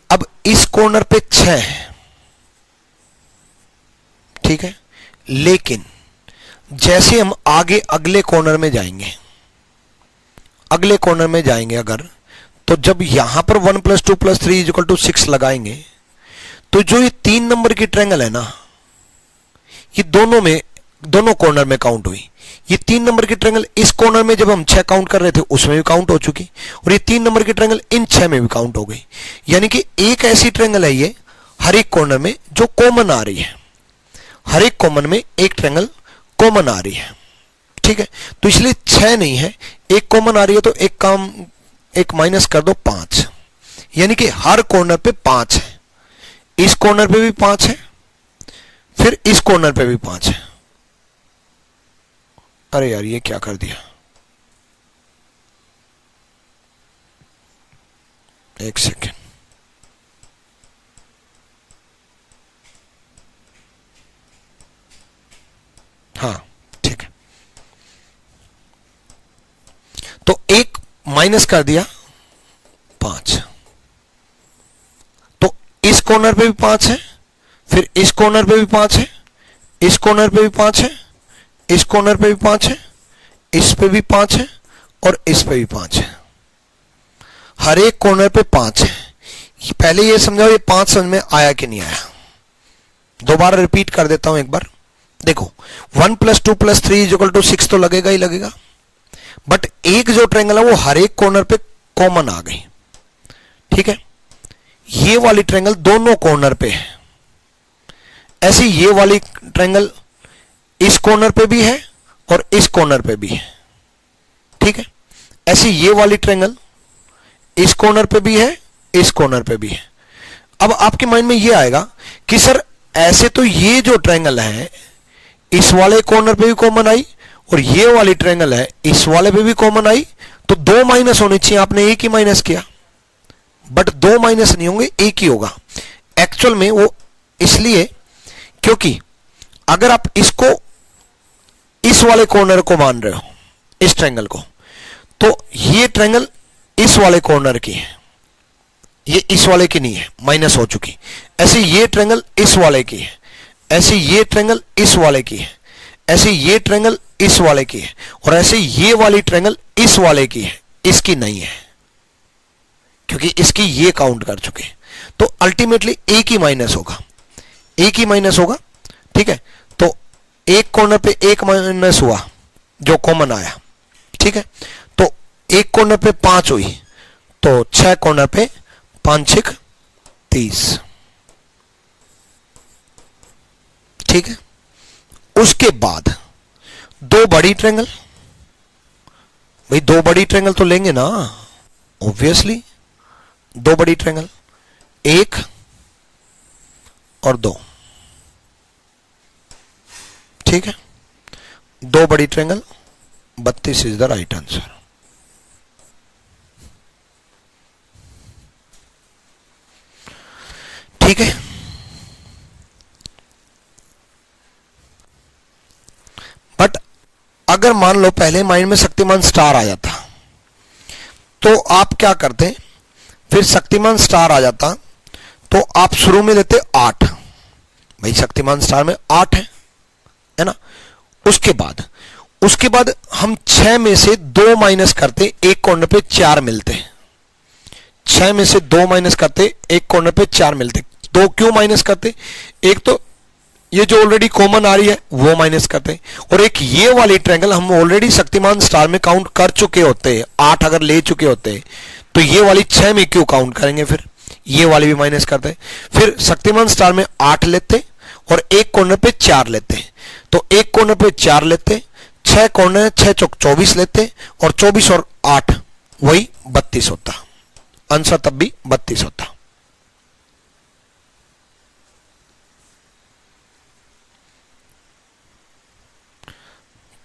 अब इस कॉर्नर पे 6 है, ठीक है, लेकिन जैसे हम आगे अगले कॉर्नर में जाएंगे, अगले कॉर्नर में जाएंगे अगर, तो जब यहां पर 1 + 2 + 3 = 6 लगाएंगे, तो जो ये 3 नंबर की ट्रायंगल है ना, ये दोनों कॉर्नर में काउंट हुई। ये 3 नंबर की ट्रायंगल इस कॉर्नर में जब हम 6 काउंट कर रहे थे उसमें भी काउंट हो चुकी, और ये 3 नंबर की ट्रायंगल इन 6 में भी काउंट हो गई। यानी कि एक ऐसी ट्रायंगल है ये हर एक कॉर्नर में जो कॉमन आ रही है, हर एक कॉमन में एक ट्रायंगल कॉमन आ रही है, ठीक है। तो इसलिए 6 नहीं है, एक कॉमन आ रही है, तो एक माइनस कर दो 5, यानी कि हर कॉर्नर पे 5 है। इस कॉर्नर पे भी 5 है, फिर इस कॉर्नर पे भी 5 है। अरे यार ये क्या कर दिया, एक सेकेंड, हाँ ठीक है। तो एक माइनस कर दिया 5, तो इस कॉर्नर पे भी 5 है, फिर इस कॉर्नर पे भी 5 है, इस कॉर्नर पे भी 5 है, इस कॉर्नर पे भी 5 है, इस पे भी 5 है, और इस पे भी 5 है। हर एक कॉर्नर पे 5 है। पहले ये समझाओ ये 5 समझ में आया कि नहीं आया। दोबारा रिपीट कर देता हूं एक बार। देखो 1 + 2 + 3 = 6 तो लगेगा ही लगेगा, बट एक जो ट्रायंगल है वो हर एक कॉर्नर पे कॉमन आ गई, ठीक है। ये वाली ट्रायंगल दोनों कॉर्नर पे है, ऐसी ये वाली ट्रायंगल इस कॉर्नर पे भी है और इस कॉर्नर पे भी है, ठीक है। ऐसी ये वाली ट्रायंगल इस कॉर्नर पे भी है, इस कॉर्नर पे भी है। अब आपके माइंड में ये आएगा कि सर ऐसे तो ये जो ट्रायंगल है इस वाले कॉर्नर पे भी कॉमन आई, और ये वाली ट्रायंगल है इस वाले पे भी कॉमन आई, तो 2 माइनस होने चाहिए, आपने एक ही माइनस किया। बट 2 माइनस नहीं होंगे, एक ही होगा। एक्चुअल में वो इसलिए क्योंकि अगर आप इसको इस वाले कॉर्नर को मान रहे हो, इस ट्रायंगल को, तो ये ट्रायंगल इस वाले कॉर्नर की है, ये इस वाले की नहीं है, माइनस हो चुकी। ऐसे ये ट्रायंगल इस वाले की है, ऐसे ये ट्रायंगल इस वाले की है, ऐसे ये ट्रायंगल इस वाले की है, और ऐसे ये वाली ट्रायंगल इस वाले की है, इसकी नहीं है क्योंकि इसकी ये काउंट कर चुके। तो अल्टीमेटली एक ही माइनस होगा, एक ही माइनस होगा, ठीक है। तो एक कॉर्नर पे एक माइनस हुआ जो कॉमन आया, ठीक है। तो एक कॉर्नर पे 5 हुई, तो 6 कॉर्नर पे 5 6 30, ठीक है। उसके बाद दो बड़ी ट्रायंगल, भाई दो बड़ी ट्रायंगल तो लेंगे ना ऑब्वियसली, दो बड़ी ट्रायंगल, 1 और 2, ठीक है। दो बड़ी triangle, 32 is the right answer. ठीक है, बट अगर मान लो पहले माइंड में शक्तिमान स्टार आ जाता तो आप क्या करते, फिर शक्तिमान स्टार आ जाता तो आप शुरू में लेते 8, भाई शक्तिमान स्टार में 8 है ना। उसके बाद हम 6 में से 2 माइनस करते, एक कॉर्नर पे 4 मिलते, 6 में से 2 माइनस करते, एक कॉर्नर पे 4 मिलते। 2 क्यों माइनस करते, एक तो ये जो ऑलरेडी कॉमन आ रही है वो माइनस करते, और एक ये वाली ट्रायंगल हम ऑलरेडी शक्तिमान स्टार में काउंट कर चुके होते हैं, 8 अगर ले चुके होते हैं तो ये वाली 6 में क्यों काउंट करेंगे, फिर ये वाली भी माइनस करते। फिर शक्तिमान स्टार में 8 लेते और एक कॉर्नर पे 4 लेते, तो एक कॉर्नर पे 4 लेते, 6 कॉर्नर 6 चौक 24 लेते, और 24 और 8 वही 32 होता, आंसर तब भी 32 होता।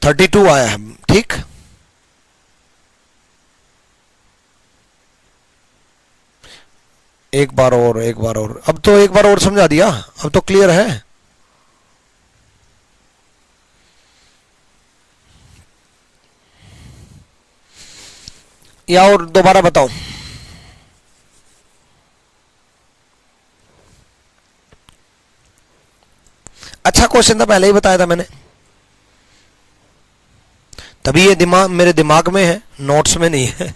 तो 32 आया है, ठीक। एक बार और, अब तो एक बार और समझा दिया, अब तो क्लियर है। या और दोबारा बताओ। अच्छा क्वेश्चन था, पहले ही बताया था मैंने, तभी ये दिमाग मेरे दिमाग में है, नोट्स में नहीं है।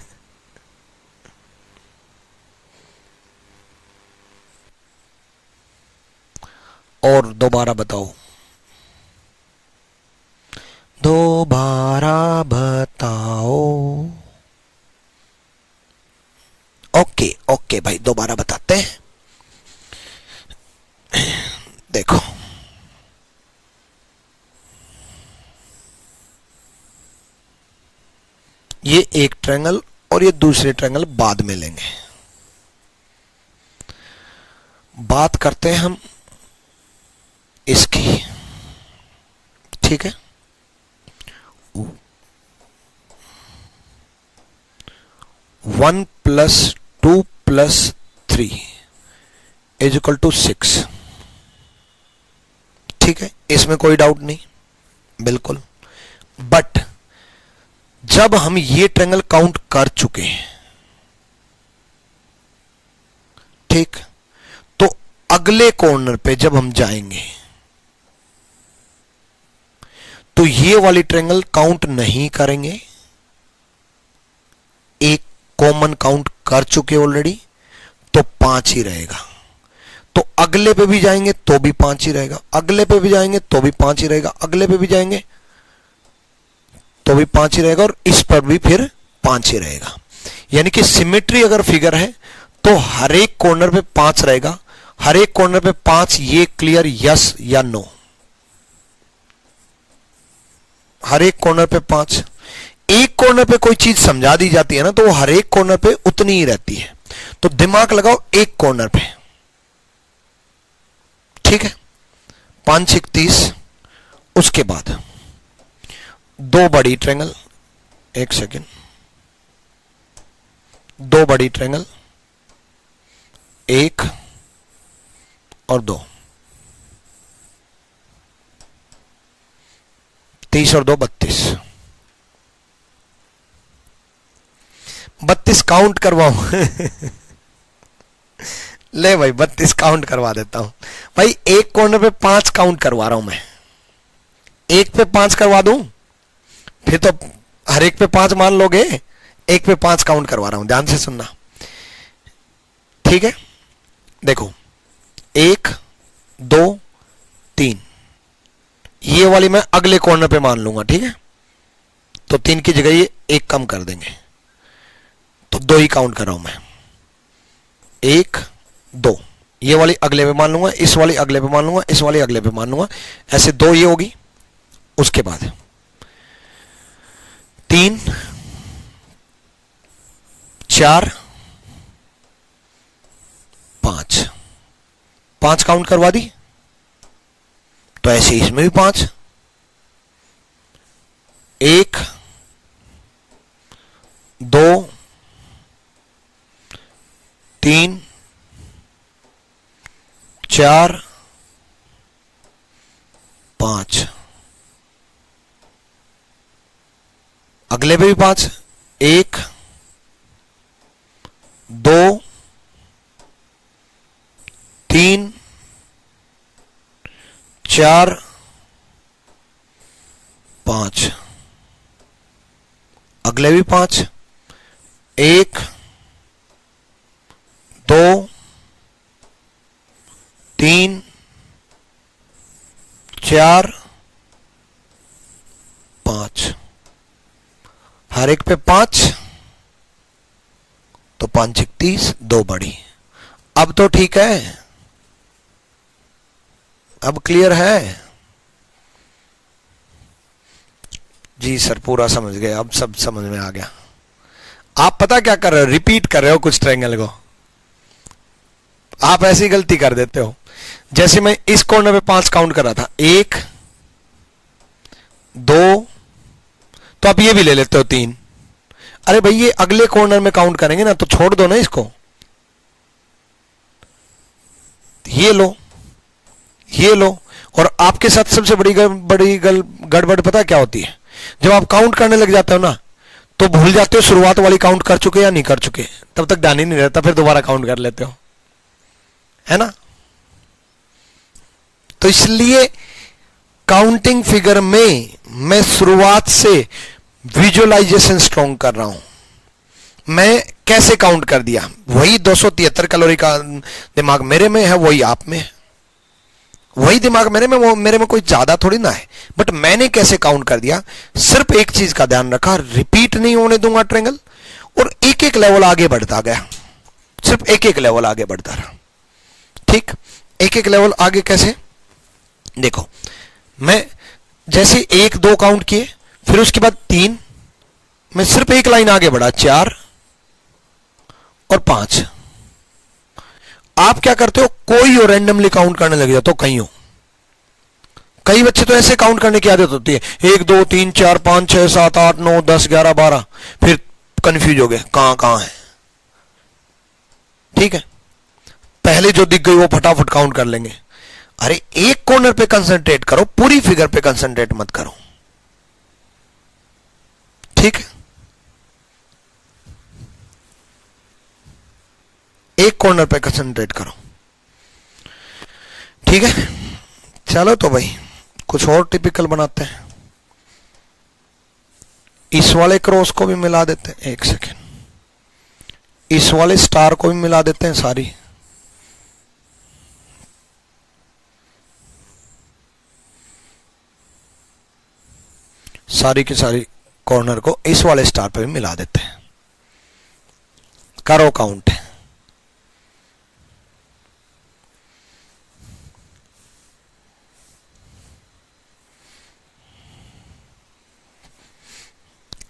और दोबारा बताओ, दोबारा बताओ। ओके ओके भाई, दोबारा बताते हैं। देखो ये एक ट्रायंगल और ये दूसरे ट्रायंगल बाद में लेंगे। बात करते हैं हम इसकी, ठीक है। 1 + 2 + 3 = 6, ठीक है, इसमें कोई डाउट नहीं, बिल्कुल। बट जब हम ये ट्रायंगल काउंट कर चुके हैं, ठीक, तो अगले कॉर्नर पे जब हम जाएंगे तो ये वाली ट्रायंगल काउंट नहीं करेंगे, एक कॉमन काउंट कर चुके ऑलरेडी, तो 5 ही रहेगा। तो अगले पे भी जाएंगे तो भी 5 ही रहेगा, अगले पे भी जाएंगे तो भी 5 ही रहेगा, अगले पे भी जाएंगे तो भी 5 ही रहेगा, और इस पर भी फिर 5 ही रहेगा। यानी कि सिमेट्री अगर फिगर है तो हर एक कॉर्नर पे 5 रहेगा, हर एक कॉर्नर पे 5। ये क्लियर, यस या नो? हर एक कॉर्नर पे 5। एक कॉर्नर पे कोई चीज समझा दी जाती है ना, तो वो हर एक कॉर्नर पे उतनी ही रहती है। तो दिमाग लगाओ एक कॉर्नर पे, ठीक है। 5 6 30। उसके बाद दो बड़ी ट्रायंगल, एक सेकेंड, दो बड़ी ट्रायंगल, 1 और 2, 30 और 2 32। 32 काउंट करवाऊं? ले भाई 32 काउंट करवा देता हूं भाई। एक कॉर्नर पे 5 काउंट करवा रहा हूं मैं, एक पे 5 करवा दूं, फिर तो हर एक पे 5 मान लोगे। एक पे 5 काउंट करवा रहा हूं, ध्यान से सुनना, ठीक है। देखो 1 2 3, ये वाली मैं अगले कॉर्नर पे मान लूंगा, ठीक है। तो 3 की जगह ये 1 कम कर देंगे, तो 2 ही काउंट कर रहा हूं मैं। 1 2, ये वाली अगले पे मान लूंगा, इस वाली अगले पे मान लूंगा, इस वाली अगले पे मान लूंगा, ऐसे 2 ये होगी। उसके बाद 3 4 5, 5 काउंट करवा दी, तो ऐसे इसमें भी 5, 1 2 3 4 5, अगले पे भी 5, 1 2 3 4 5, अगले भी 5, 1 2 3 4 5, हर एक पे 5, तो 5 31, 2 बढ़ी। अब तो ठीक है, अब क्लियर है? जी सर पूरा समझ गए, अब सब समझ में आ गया। आप पता क्या कर रहे हो, रिपीट कर रहे हो कुछ ट्रायंगल को। आप ऐसी गलती कर देते हो, जैसे मैं इस कॉर्नर पे 5 काउंट कर रहा था, 1 2, तो आप ये भी ले लेते हो 3। अरे भाई ये अगले कॉर्नर में काउंट करेंगे ना, तो छोड़ दो ना इसको, ये लो ये लो। और आपके साथ सबसे बड़ी गड़बड़ पता क्या होती है, जब आप काउंट करने लग जाते हो ना, तो भूल जाते हो शुरुआत वाली काउंट कर चुके या नहीं कर चुके, तब तक ध्यान ही नहीं रहता, फिर दोबारा काउंट कर लेते हो, है ना। तो इसलिए काउंटिंग फिगर में मैं शुरुआत से विजुअलाइजेशन स्ट्रॉन्ग कर रहा हूं। मैं कैसे काउंट कर दिया, वही 273 कैलोरी का दिमाग मेरे में है, वही आप में है, वही दिमाग मेरे में, वो मेरे में कोई ज्यादा थोड़ी ना है, बट मैंने कैसे काउंट कर दिया। सिर्फ एक चीज का ध्यान रखा, रिपीट नहीं होने दूंगा ट्रायंगल, और एक एक लेवल आगे बढ़ता गया, सिर्फ एक एक लेवल आगे बढ़ता रहा। ठीक, एक एक लेवल आगे कैसे, देखो मैं जैसे 1 2 काउंट किए, फिर उसके बाद 3, मैं सिर्फ एक लाइन आगे बढ़ा, 4 और 5। आप क्या करते हो, कोई हो रैंडमली काउंट करने लग जाते हो, कहीं हो। कई बच्चे तो ऐसे काउंट करने की आदत होती है, 1 2 3 4 5 6 7 8 9 10 11 12, फिर कंफ्यूज हो गए कहां कहां है। ठीक है, पहले जो दिख गई वो फटाफट काउंट कर लेंगे। अरे एक कॉर्नर पे कंसंट्रेट करो, पूरी फिगर पे कंसंट्रेट मत करो। ठीक है, एक कॉर्नर पे कंसंट्रेट करो। ठीक है, चलो तो भाई कुछ और टिपिकल बनाते हैं। इस वाले क्रॉस को भी मिला देते हैं, एक सेकेंड, इस वाले स्टार को भी मिला देते हैं, सारी सारी की सारी कॉर्नर को इस वाले स्टार पे भी मिला देते हैं। करो काउंट।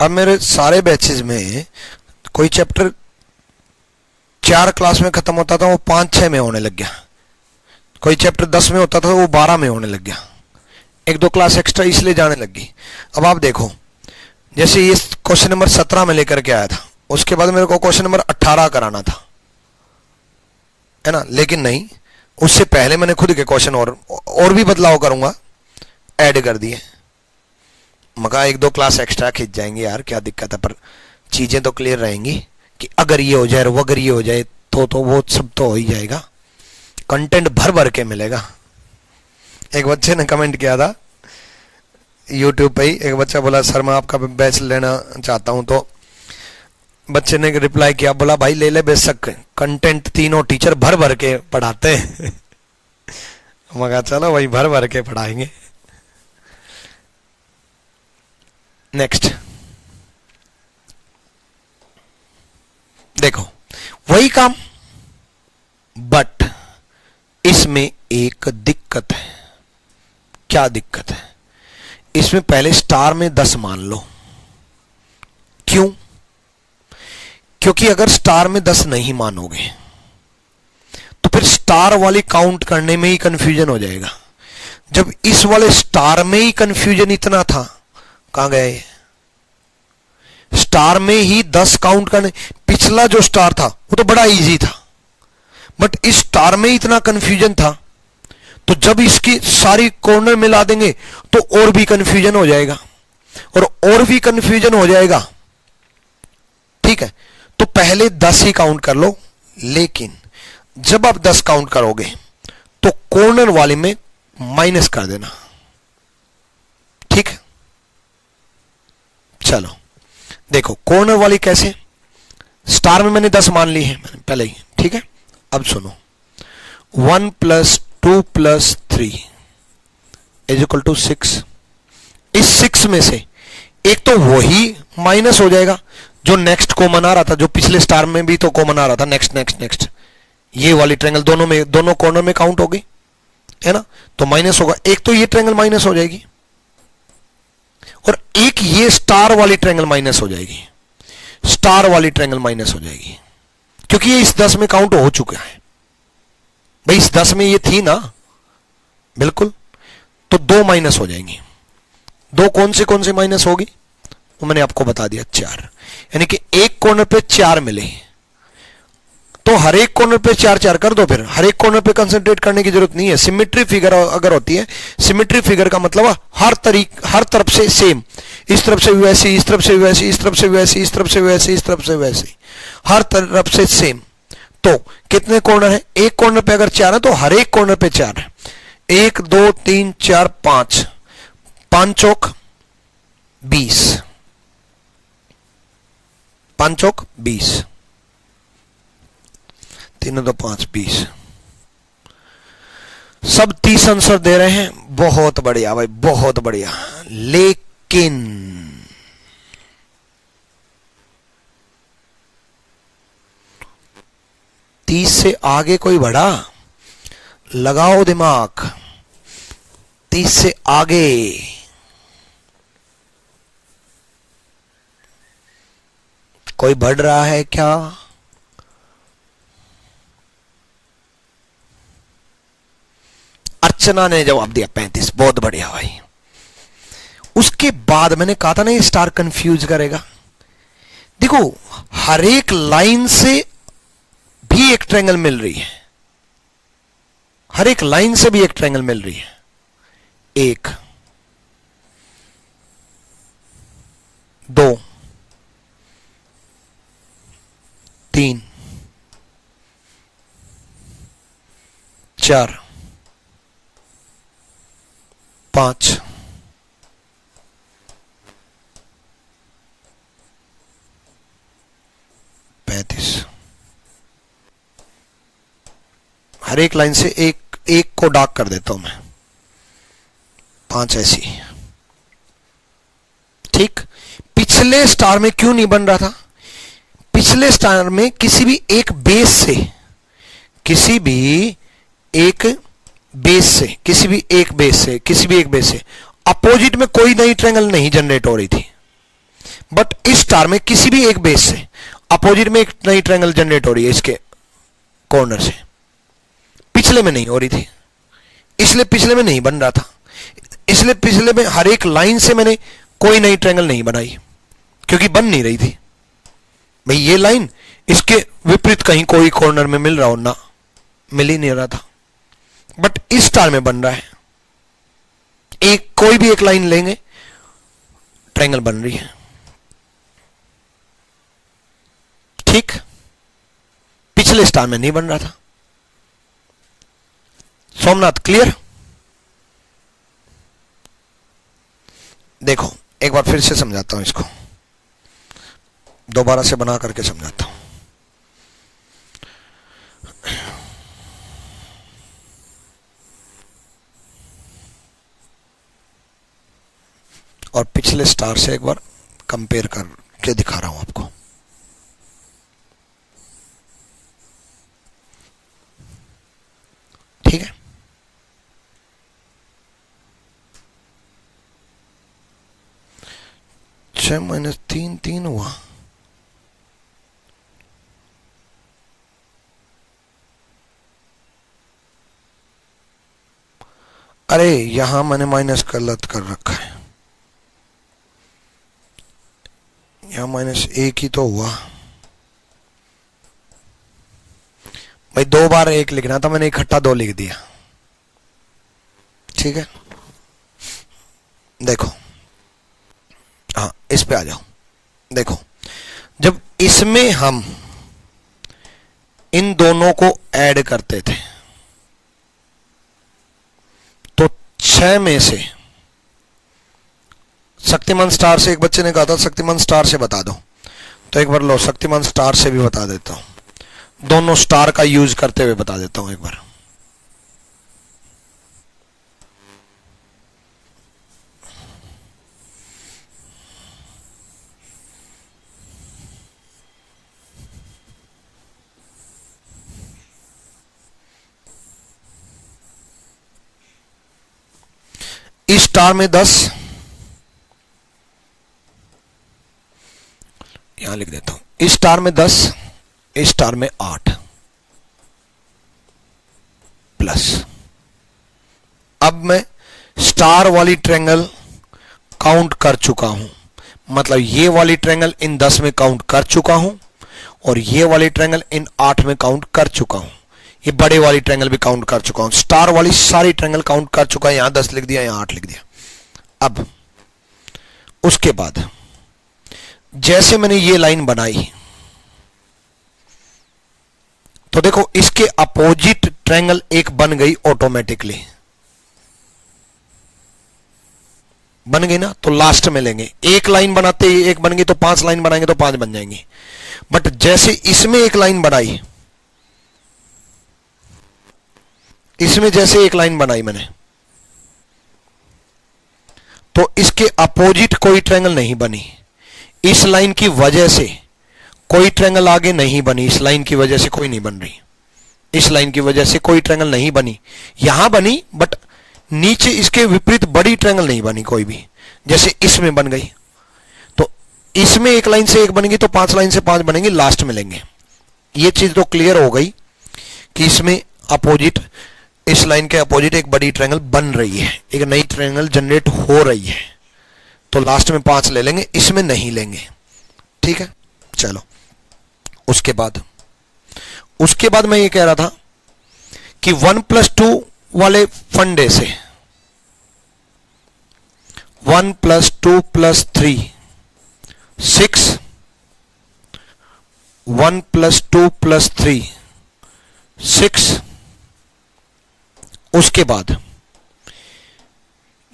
अब मेरे सारे बैचेस में कोई चैप्टर 4 क्लास में खत्म होता था, वो 5-6 में होने लग गया। कोई चैप्टर 10 में होता था, वो 12 में होने लग गया। 1-2 क्लास एक्स्ट्रा इसलिए जाने लगी। अब आप देखो, जैसे ये क्वेश्चन नंबर 17 में लेकर के आया था, उसके बाद मेरे को क्वेश्चन नंबर 18 कराना था, है ना, लेकिन नहीं, उससे पहले मैंने खुद के क्वेश्चन और भी बदलाव करूंगा, ऐड कर दिए। मगर 1-2 क्लास एक्स्ट्रा खींच जाएंगे यार, क्या दिक्कत है, पर चीजें तो क्लियर रहेंगी कि अगर ये हो जाए वो अगर ये हो जाए तो वो सब तो हो ही जाएगा, कंटेंट भर भर के मिलेगा। एक बच्चे ने कमेंट किया था यूट्यूब पे ही, एक बच्चा बोला सर मैं आपका बैच लेना चाहता हूं, तो बच्चे ने रिप्लाई किया, बोला भाई ले ले बेशक, कंटेंट तीनों टीचर भर भर के पढ़ाते हैं। मगर चलो वही भर भर के पढ़ाएंगे। नेक्स्ट देखो, वही काम बट इसमें एक दिक्कत है। क्या दिक्कत है? इसमें पहले स्टार में 10 मान लो। क्यों? क्योंकि अगर स्टार में 10 नहीं मानोगे तो फिर स्टार वाली काउंट करने में ही कंफ्यूजन हो जाएगा। जब इस वाले स्टार में ही कंफ्यूजन इतना था, कहां गया ये? स्टार में ही 10 काउंट करने, पिछला जो स्टार था वो तो बड़ा इजी था, बट इस स्टार में इतना कंफ्यूजन था, तो जब इसकी सारी कॉर्नर मिला देंगे तो और भी कंफ्यूजन हो जाएगा, और भी कंफ्यूजन हो जाएगा। ठीक है, तो पहले 10 ही काउंट कर लो, लेकिन जब आप 10 काउंट करोगे तो कॉर्नर वाले में माइनस कर देना। ठीक है, चलो देखो कॉर्नर वाली कैसे। स्टार में मैंने 10 मान ली है मैंने पहले ही। ठीक है, अब सुनो, 1 + 2 + 3 = 6। इस 6 में से एक तो वही माइनस हो जाएगा जो नेक्स्ट कॉमन आ रहा था, जो पिछले स्टार में भी तो कॉमन आ रहा था, नेक्स्ट नेक्स्ट नेक्स्ट। ये वाली ट्रायंगल दोनों में, दोनों कॉर्नर में काउंट होगी, है ना, तो माइनस होगा। एक तो ये ट्रायंगल माइनस हो जाएगी, और एक ये स्टार वाली ट्रायंगल माइनस हो जाएगी। स्टार वाली ट्रायंगल माइनस हो जाएगी क्योंकि ये इस 10 में काउंट हो चुका है भाई, इस 10 में ये थी ना, बिल्कुल। तो 2 माइनस हो जाएंगी। 2 कौन से माइनस होगी वो मैंने आपको बता दिया, 4। यानी कि एक कॉर्नर पे 4 मिले, तो हर एक कॉर्नर पे 4 4 कर दो। फिर हर एक कॉर्नर पे कंसंट्रेट करने की जरूरत नहीं है। सिमेट्री फिगर अगर होती है, सिमेट्री फिगर का मतलब हर तरफ से सेम, इस तरफ से भी वैसे, इस तरफ से भी वैसे, इस तरफ से भी वैसे, इस तरफ से भी वैसे, इस तरफ से वैसे, हर तरफ से सेम। तो कितने कॉर्नर है? एक कॉर्नर पे अगर 4 है तो हर एक कॉर्नर पे 4 है। 1 2 3 4 5, 5 चौक 20, 5 चौक 20, 3 2 5 20, सब 30 आंसर दे रहे हैं। बहुत बढ़िया भाई, बहुत बढ़िया। लेकिन 30 से आगे कोई बढ़ा? लगाओ दिमाग। 30 से आगे कोई बढ़ रहा है क्या? अर्चना ने जवाब दिया 35। बहुत बढ़िया भाई। उसके बाद मैंने कहा था ना ये स्टार कंफ्यूज करेगा। देखो हर एक लाइन से भी एक ट्रायंगल मिल रही है, हर एक लाइन से भी एक ट्रायंगल मिल रही है। 1 2 3 4 5 35। हर एक लाइन से एक को डार्क कर देता हूं मैं, 5 ऐसी। ठीक, पिछले स्टार में क्यों नहीं बन रहा था? पिछले स्टार में किसी भी एक बेस से, किसी भी एक बेस से अपोजिट में कोई नई ट्रायंगल नहीं जनरेट हो रही थी। बट इस स्टार में किसी भी एक बेस से अपोजिट में एक नई ट्रायंगल जनरेट हो रही है इसके कॉर्नर से। पिछले में नहीं हो रही थी, इसलिए पिछले में नहीं बन रहा था। इसलिए पिछले में हर एक लाइन से मैंने कोई नई ट्रायंगल नहीं बनाई क्योंकि बन नहीं रही थी। भाई ये लाइन इसके विपरीत कहीं कोई कॉर्नर में मिल रहा हो ना, मिल ही नहीं रहा था। बट इस स्टार में बन रहा है। कोई भी एक लाइन लेंगे, ट्रायंगल बन रही है। ठीक, पिछले स्टार में नहीं बन रहा था। सोमनाथ क्लियर? देखो एक बार फिर से समझाता हूं, इसको दोबारा से बना करके समझाता हूं। और पिछले स्टार से एक बार कंपेयर करके दिखा रहा हूं आपको। 6 माइनस 3 3 हुआ। अरे यहां मैंने माइनस गलत कर रखा है, यहां माइनस 1 ही तो हुआ भाई। 2 बार 1 लिखना था, मैंने इकट्ठा 2 लिख दिया। ठीक है, देखो, हाँ इस पे आ जाओ। देखो, जब इसमें हम इन दोनों को ऐड करते थे तो 6 में से शक्तिमान स्टार से, एक बच्चे ने कहा था शक्तिमान स्टार से बता दो, तो एक बार लो शक्तिमान स्टार से भी बता देता हूं, दोनों स्टार का यूज करते हुए बता देता हूं एक बार। इस स्टार में 10, यहां लिख देता हूं, इस स्टार में 10, इस स्टार में 8 प्लस। अब मैं स्टार वाली ट्रायंगल काउंट कर चुका हूं, मतलब ये वाली ट्रायंगल इन 10 में काउंट कर चुका हूं और ये वाली ट्रायंगल इन 8 में काउंट कर चुका हूं। ये बड़े वाली ट्रायंगल भी काउंट कर चुका हूं, स्टार वाली सारी ट्रायंगल काउंट कर चुका है। यहां 10 लिख दिया, यहां 8 लिख दिया। अब उसके बाद जैसे मैंने ये लाइन बनाई तो देखो इसके अपोजिट ट्रायंगल एक बन गई ऑटोमेटिकली, बन गई ना, तो लास्ट में लेंगे। एक लाइन बनाते ही एक बन गई, तो 5 लाइन बनाएंगे तो 5 बन जाएंगी। बट जैसे इसमें एक लाइन बनाई, इसमें जैसे एक लाइन बनाई मैंने, तो इसके अपोजिट कोई ट्रायंगल नहीं बनी। इस लाइन की वजह से कोई ट्रायंगल आगे नहीं बनी, इस लाइन की वजह से कोई नहीं बन रही, इस लाइन की वजह से कोई ट्रायंगल नहीं बनी। यहां बनी बट नीचे इसके विपरीत बड़ी ट्रायंगल नहीं बनी कोई भी, जैसे इसमें बन गई। तो इसमें एक लाइन से एक बनेगी तो 5 लाइन से 5 बनेंगी, लास्ट में लेंगे। ये चीज तो क्लियर हो गई कि इसमें अपोजिट, इस लाइन के अपोजिट एक बड़ी ट्रायंगल बन रही है, एक नई ट्रायंगल जनरेट हो रही है, तो लास्ट में 5 ले लेंगे, इसमें नहीं लेंगे। ठीक है, चलो उसके बाद मैं ये कह रहा था कि 1+2 वाले फंडे से 1+2 + 3 6, 1+2 + 3 6। उसके बाद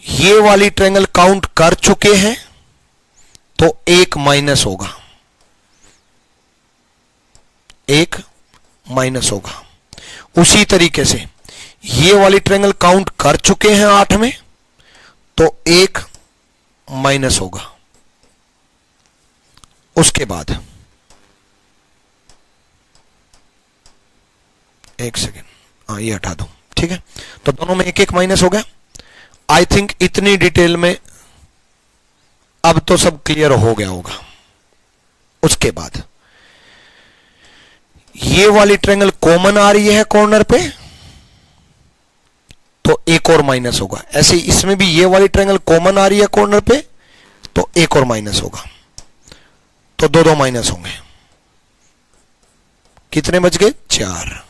ये वाली ट्रायंगल काउंट कर चुके हैं तो 1 माइनस होगा, 1 माइनस होगा। उसी तरीके से ये वाली ट्रायंगल काउंट कर चुके हैं 8 में तो 1 माइनस होगा। उसके बाद एक सेकेंड, हाँ ये हटा दो। ठीक है, तो दोनों में 1 1 माइनस हो गया। आई थिंक इतनी डिटेल में अब तो सब क्लियर हो गया होगा। उसके बाद ये वाली ट्रायंगल कॉमन आ रही है कॉर्नर पे तो 1 और माइनस होगा। ऐसे इसमें भी ये वाली ट्रायंगल कॉमन आ रही है कॉर्नर पे तो 1 और माइनस होगा, तो 2 2 माइनस होंगे। कितने बच गए? 4।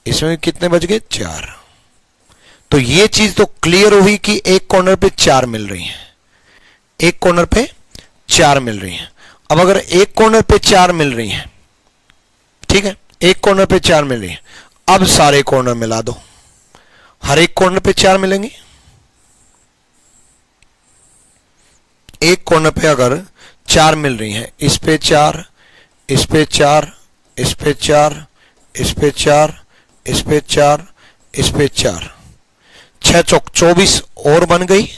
इसमें कितने बच गए? 4। तो ये चीज तो क्लियर हुई कि एक कॉर्नर पे 4 मिल रही है, एक कॉर्नर पे 4 मिल रही है। अब अगर एक कॉर्नर पे 4 मिल रही है, ठीक है, एक कॉर्नर पे 4 मिल रही है, अब सारे कॉर्नर मिला दो, हर एक कॉर्नर पे 4 मिलेंगी। एक कॉर्नर पे अगर 4 मिल रही हैं, इस पे 4, इस पे 4, इस पे 4, इस पे 4, इस पे 4, इस पे 4, 6 चौक 24 और बन गई,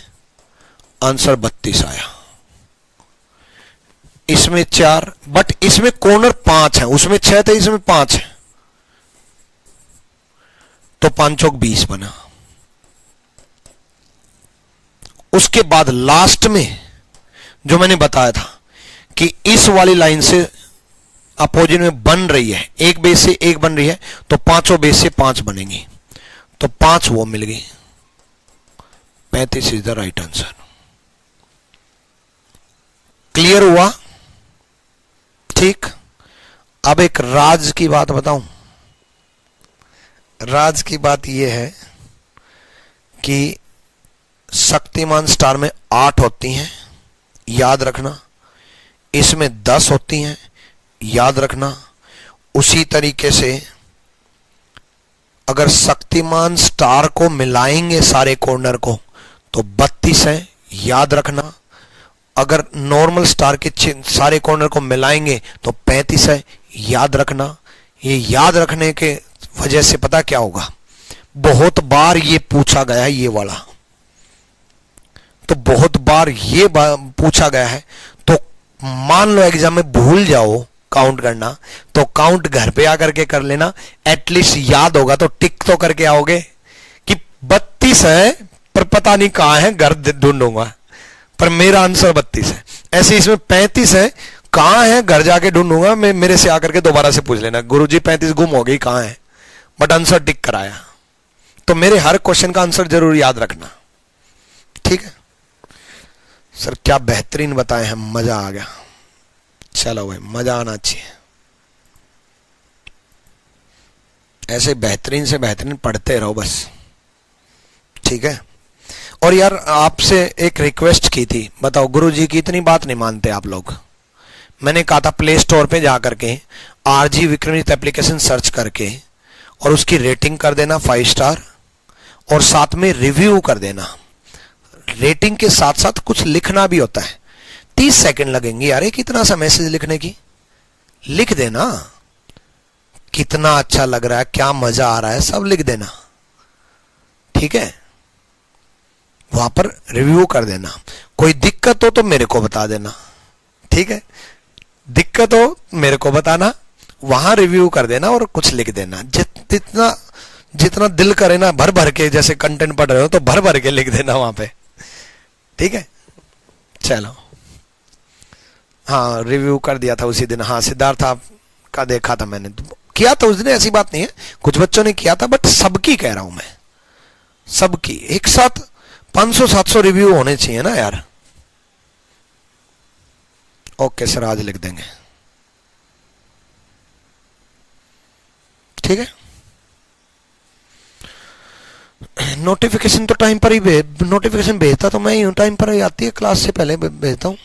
आंसर 32 आया। इसमें 4, बट इसमें कॉर्नर 5 है, उसमें 6 थे, इसमें 5 है, तो 5 चौक 20 बना। उसके बाद लास्ट में जो मैंने बताया था कि इस वाली लाइन से अपोजिट में बन रही है, एक बेस से एक बन रही है, तो पांचों बेस से 5 बनेंगी, तो 5 वो मिल गई। 35 is the right answer. Clear हुआ? ठीक। अब एक राज की बात बताऊं। राज की बात यह है कि शक्तिमान स्टार में 8 होती हैं, याद रखना। इसमें 10 होती हैं, याद रखना। उसी तरीके से अगर शक्तिमान स्टार को मिलाएंगे सारे कॉर्नर को तो 32 है, याद रखना। अगर नॉर्मल स्टार के सारे कॉर्नर को मिलाएंगे तो 35 है, याद रखना। ये याद रखने के वजह से पता क्या होगा, बहुत बार ये पूछा गया है, ये वाला तो बहुत बार ये पूछा गया है। तो मान लो एग्जाम में भूल जाओ काउंट करना, तो काउंट घर पे आकर के कर लेना, एटलीस्ट याद होगा तो टिक तो करके आओगे कि 32 है पर पता नहीं कहां है, घर ढूंढूंगा, पर मेरा आंसर 32 है। ऐसे इसमें 35 है, कहां है घर जाके ढूंढूंगा, मैं मेरे से आकर के दोबारा से पूछ लेना, गुरुजी 35 गुम हो गई कहां है, बट आंसर टिक कराया। तो मेरे हर क्वेश्चन का आंसर जरूर याद रखना, ठीक है। सर क्या बेहतरीन बताए हैं, मजा आ गया। चलो भाई, मजा आना चाहिए, ऐसे बेहतरीन से बेहतरीन पढ़ते रहो बस, ठीक है। और यार आपसे एक रिक्वेस्ट की थी, बताओ गुरुजी की इतनी बात नहीं मानते आप लोग। मैंने कहा था प्ले स्टोर पे जा करके आरजी विक्रमजीत एप्लीकेशन सर्च करके और उसकी रेटिंग कर देना 5 स्टार, और साथ में रिव्यू कर देना। रेटिंग के साथ साथ कुछ लिखना भी होता है, 30 सेकंड लगेंगे यार एक इतना सा मैसेज लिखने की, लिख देना कितना अच्छा लग रहा है, क्या मजा आ रहा है, सब लिख देना, ठीक है। वहां पर रिव्यू कर देना। कोई दिक्कत हो तो मेरे को बता देना, ठीक है। दिक्कत हो मेरे को बताना, वहां रिव्यू कर देना और कुछ लिख देना। जितना जितना दिल करे ना, भर भर के, जैसे कंटेंट पढ़ रहे हो तो भर भर के लिख देना वहां पे, ठीक है। चलो, हाँ रिव्यू कर दिया था उसी दिन। हाँ सिद्धार्थ आपका देखा था मैंने, किया था उस दिन, ऐसी बात नहीं है, कुछ बच्चों ने किया था, बट सबकी कह रहा हूं मैं, सबकी एक साथ 500-700 रिव्यू होने चाहिए ना यार। ओके सर, आज लिख देंगे, ठीक है। नोटिफिकेशन तो टाइम पर ही नोटिफिकेशन भेजता तो मैं ही हूं, टाइम पर ही आती है, क्लास से पहले भेजता हूं।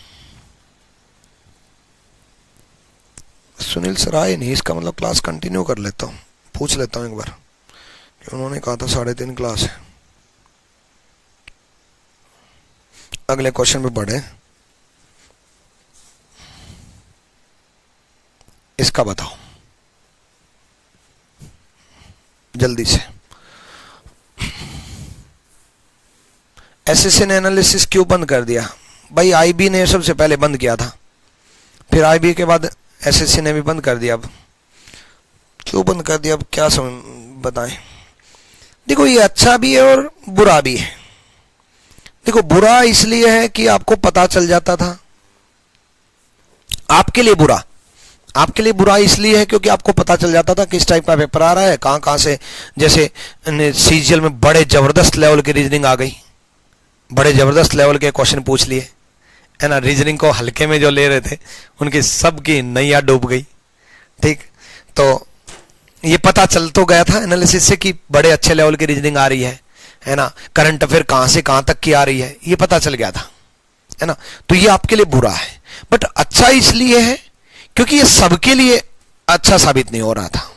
सुनील सर आए नहीं, इसका मतलब क्लास कंटिन्यू कर लेता हूं, पूछ लेता हूं एक बार, कि उन्होंने कहा था 3:30 क्लास है। अगले क्वेश्चन पे बढ़े, इसका बताओ जल्दी से। एसएससी ने एनालिसिस क्यों बंद कर दिया? भाई आईबी ने सबसे पहले बंद किया था, फिर आईबी के बाद एसएससी ने भी बंद कर दिया। अब क्यों बंद कर दिया, अब क्या बताएं। देखो ये अच्छा भी है और बुरा भी है। देखो बुरा इसलिए है कि आपको पता चल जाता था, आपके लिए बुरा इसलिए है क्योंकि आपको पता चल जाता था किस टाइप का पेपर आ रहा है, कहां से। जैसे सीजीएल में बड़े जबरदस्त लेवल की रीजनिंग आ गई, बड़े जबरदस्त लेवल के क्वेश्चन पूछ लिए, है ना। रीजनिंग को हल्के में जो ले रहे थे उनकी सबकी नैया डूब गई, ठीक। तो ये पता चल तो गया था एनालिसिस से कि बड़े अच्छे लेवल की रीजनिंग आ रही है ना। करंट अफेयर कहां से कहां तक की आ रही है, ये पता चल गया था, है ना। तो ये आपके लिए बुरा है, बट अच्छा इसलिए है क्योंकि ये सबके लिए अच्छा साबित नहीं हो रहा था,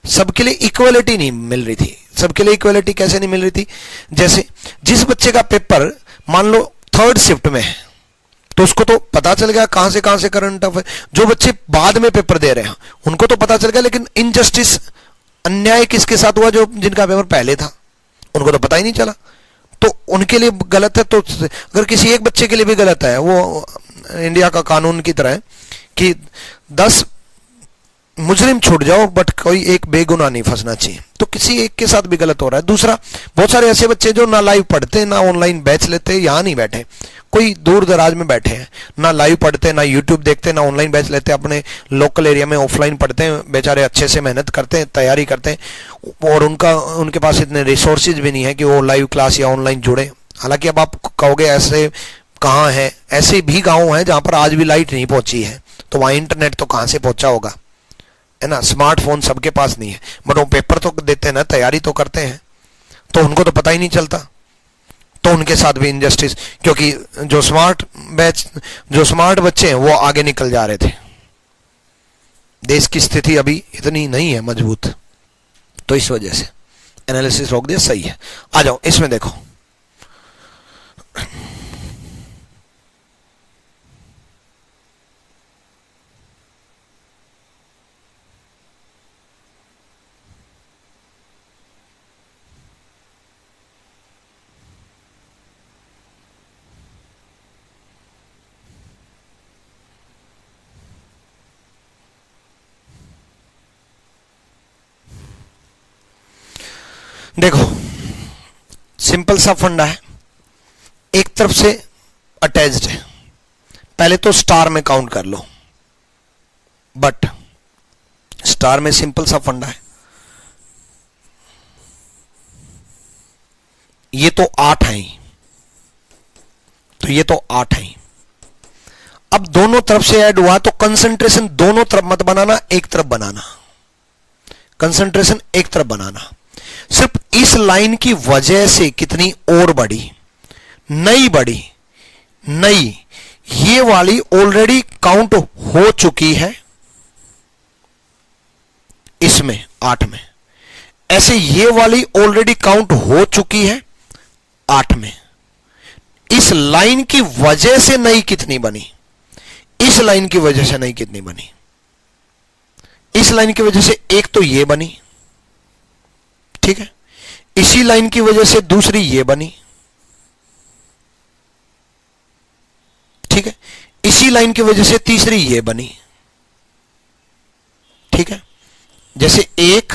सबके लिए इक्वलिटी नहीं मिल रही थी। सबके लिए इक्वलिटी कैसे नहीं मिल रही थी? जैसे जिस बच्चे का पेपर मान लो 3rd शिफ्ट में है तो उसको तो पता चल गया कहां से करंट अफेयर। जो बच्चे बाद में पेपर दे रहे हैं उनको तो पता चल गया, लेकिन इनजस्टिस, अन्याय किसके साथ हुआ? जो जिनका पेपर पहले था उनको तो पता ही नहीं चला, तो उनके लिए गलत है। तो अगर किसी एक बच्चे के लिए भी गलत है, वो इंडिया का कानून की तरह है कि 10 मुजरिम छूट जाओ बट कोई एक बेगुनाह नहीं फंसना चाहिए। तो किसी एक के साथ भी गलत हो रहा है। दूसरा, बहुत सारे ऐसे बच्चे जो ना लाइव पढ़ते ना ऑनलाइन बैच लेते, यहाँ नहीं बैठे, कोई दूर दराज में बैठे हैं, ना लाइव पढ़ते ना यूट्यूब देखते ना ऑनलाइन बैच लेते, अपने लोकल एरिया में ऑफलाइन पढ़ते हैं, बेचारे अच्छे से मेहनत करते हैं, तैयारी करते हैं, और उनके पास इतने रिसोर्सेज भी नहीं है कि वो लाइव क्लास या ऑनलाइन जुड़े। हालांकि अब आप कहोगे ऐसे कहाँ है, ऐसे भी गाँव हैं जहाँ पर आज भी लाइट नहीं पहुंची है, तो वहाँ इंटरनेट तो कहाँ से पहुंचा होगा, है ना। स्मार्टफोन सबके पास नहीं है, बट वो पेपर तो देते हैं ना, तैयारी तो करते हैं, तो उनको तो पता ही नहीं चलता। तो उनके साथ भी इनजस्टिस, क्योंकि जो स्मार्ट बच्चे हैं वो आगे निकल जा रहे थे। देश की स्थिति अभी इतनी नहीं है मजबूत, तो इस वजह से एनालिसिस रोक दिया, सही है। आ जाओ इसमें देखो, देखो सिंपल सा फंडा है, एक तरफ से अटैच्ड है, पहले तो स्टार में काउंट कर लो, बट स्टार में सिंपल सा फंडा है, ये तो 8 है, तो ये तो 8 है। अब दोनों तरफ से ऐड हुआ तो कंसंट्रेशन दोनों तरफ मत बनाना, एक तरफ बनाना, कंसंट्रेशन एक तरफ बनाना। सिर्फ इस लाइन की वजह से कितनी और बढ़ी, नई बढ़ी, नई, ये वाली ऑलरेडी काउंट हो चुकी है इसमें 8 में, ऐसे ये वाली ऑलरेडी काउंट हो चुकी है 8 में। इस लाइन की वजह से नई कितनी बनी, इस लाइन की वजह से नई कितनी बनी, इस लाइन की वजह से एक तो ये बनी, ठीक है, इसी लाइन की वजह से दूसरी ये बनी, ठीक है, इसी लाइन की वजह से तीसरी ये बनी, ठीक है। जैसे 1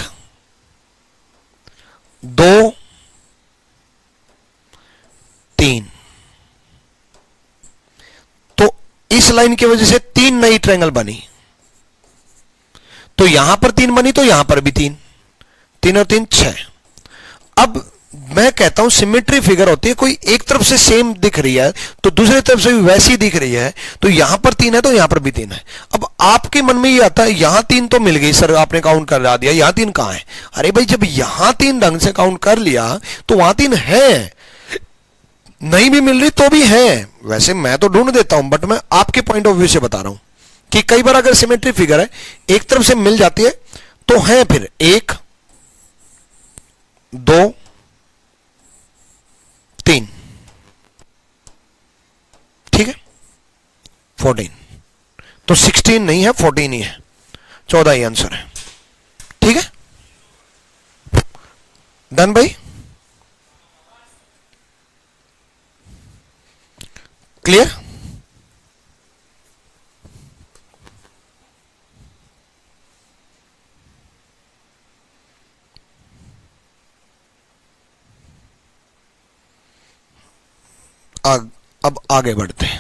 2 3, तो इस लाइन की वजह से 3 नई ट्रायंगल बनी, तो यहां पर 3 बनी, तो यहां पर भी 3, 3 और 3 6। अब मैं कहता हूं सिमेट्री फिगर होती है, कोई एक तरफ से सेम दिख रही है तो दूसरी तरफ से भी वैसी दिख रही है, तो यहां पर 3 है तो यहां पर भी 3 है। अब आपके मन में ये आता है यहां 3 तो मिल गई सर, आपने काउंट करा दिया, यहां 3 कहां है? अरे भाई जब यहां 3 ढंग से काउंट कर लिया तो वहां 3 है, नहीं भी मिल रही तो भी है। वैसे मैं तो ढूंढ देता हूं, बट मैं आपके पॉइंट ऑफ व्यू से बता रहा हूं कि कई बार अगर सिमेट्री फिगर है एक तरफ से मिल जाती है तो है, फिर 1 2 3, ठीक है, 14, तो 16 नहीं है 14 ही है, 14 ही आंसर है, ठीक है। डन भाई, क्लियर? अब आगे बढ़ते हैं।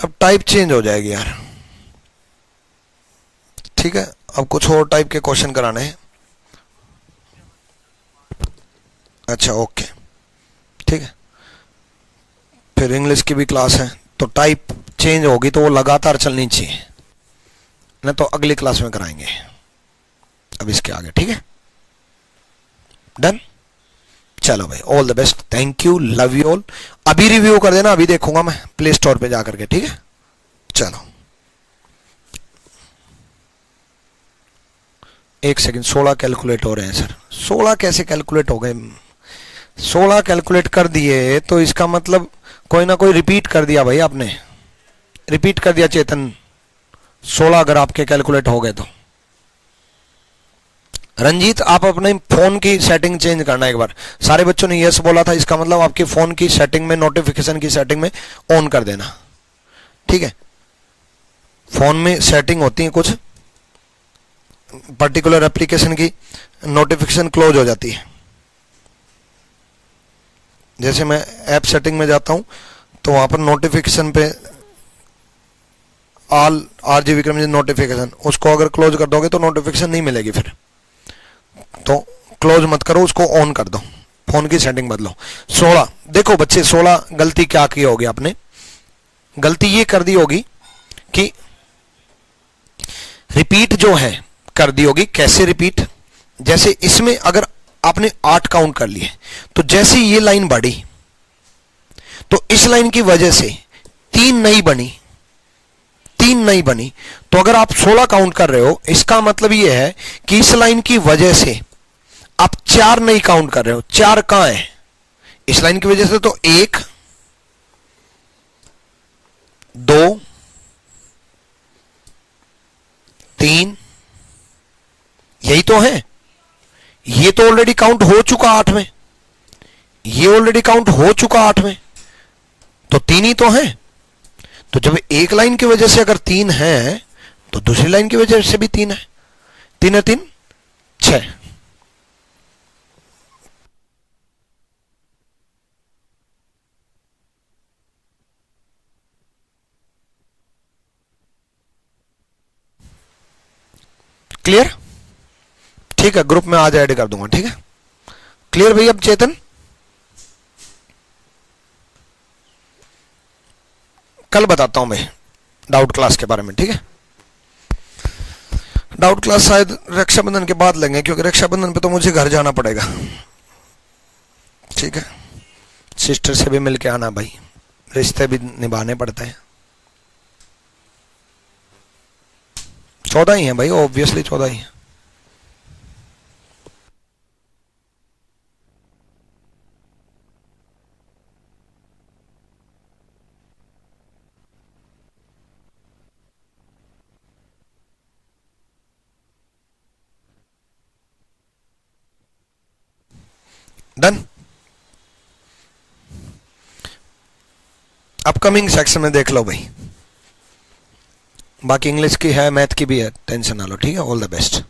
अब टाइप चेंज हो जाएगी यार, ठीक है। अब कुछ और टाइप के क्वेश्चन कराने हैं। अच्छा ओके, ठीक है। फिर इंग्लिश की भी क्लास है, तो टाइप चेंज होगी तो वो लगातार चलनी चाहिए, ना तो अगली क्लास में कराएंगे। अब इसके आगे, ठीक है, डन। चलो भाई, all the best, thank you, love you all. अभी रिव्यू कर देना, अभी देखूंगा मैं प्ले स्टोर पे जाकर के, ठीक है। चलो एक सेकंड, 16 कैलकुलेट हो रहे हैं सर। 16 कैसे कैलकुलेट हो गए? 16 कैलकुलेट कर दिए तो इसका मतलब कोई ना कोई रिपीट कर दिया भाई, आपने रिपीट कर दिया चेतन। 16 अगर आपके कैलकुलेट हो गए तो रंजीत आप अपने फोन की सेटिंग चेंज करना एक बार। सारे बच्चों ने यस बोला था, इसका मतलब आपके फोन की सेटिंग में, नोटिफिकेशन की सेटिंग में ऑन कर देना, ठीक है। फोन में सेटिंग होती है कुछ, पर्टिकुलर एप्लीकेशन की नोटिफिकेशन क्लोज हो जाती है। जैसे मैं ऐप सेटिंग में जाता हूं तो वहां पर नोटिफिकेशन पे all RG Vikram ji notification, उसको अगर क्लोज कर दोगे तो नोटिफिकेशन नहीं मिलेगी फिर, तो क्लोज मत करो, उसको ऑन कर दो, फोन की सेटिंग बदलो। 16 देखो बच्चे, 16 गलती क्या की होगी आपने, गलती ये कर दी होगी कि रिपीट जो है कर दी होगी। कैसे रिपीट, जैसे इसमें अगर आपने 8 काउंट कर लिए तो जैसे ये लाइन बढ़ी तो इस लाइन की वजह से 3 नहीं बनी, 3 नहीं बनी, तो अगर आप 16 काउंट कर रहे हो इसका मतलब ये है कि इस लाइन की वजह से आप 4 नहीं काउंट कर रहे हो। 4 कहां है इस लाइन की वजह से, तो 1 2 3 यही तो है। ये तो ऑलरेडी काउंट हो चुका 8 में, ये ऑलरेडी काउंट हो चुका 8 में, तो 3 ही तो है। तो जब एक लाइन की वजह से अगर 3 है तो दूसरी लाइन की वजह से भी 3 है। 3 है 3 6। क्लियर? ठीक है, ग्रुप में आज ऐड कर दूंगा, ठीक है। क्लियर भैया? अब चेतन कल बताता हूं मैं डाउट क्लास के बारे में, ठीक है। डाउट क्लास शायद रक्षाबंधन के बाद लेंगे, क्योंकि रक्षाबंधन पे तो मुझे घर जाना पड़ेगा, ठीक है। सिस्टर से भी मिलके आना भाई, रिश्ते भी निभाने पड़ते हैं। 14 ही है भाई, ऑब्वियसली 14 ही है। डन। अपकमिंग सेक्शन में देख लो भाई, बाकी इंग्लिश की है, मैथ की भी है, टेंशन ना लो, ठीक है। All the best.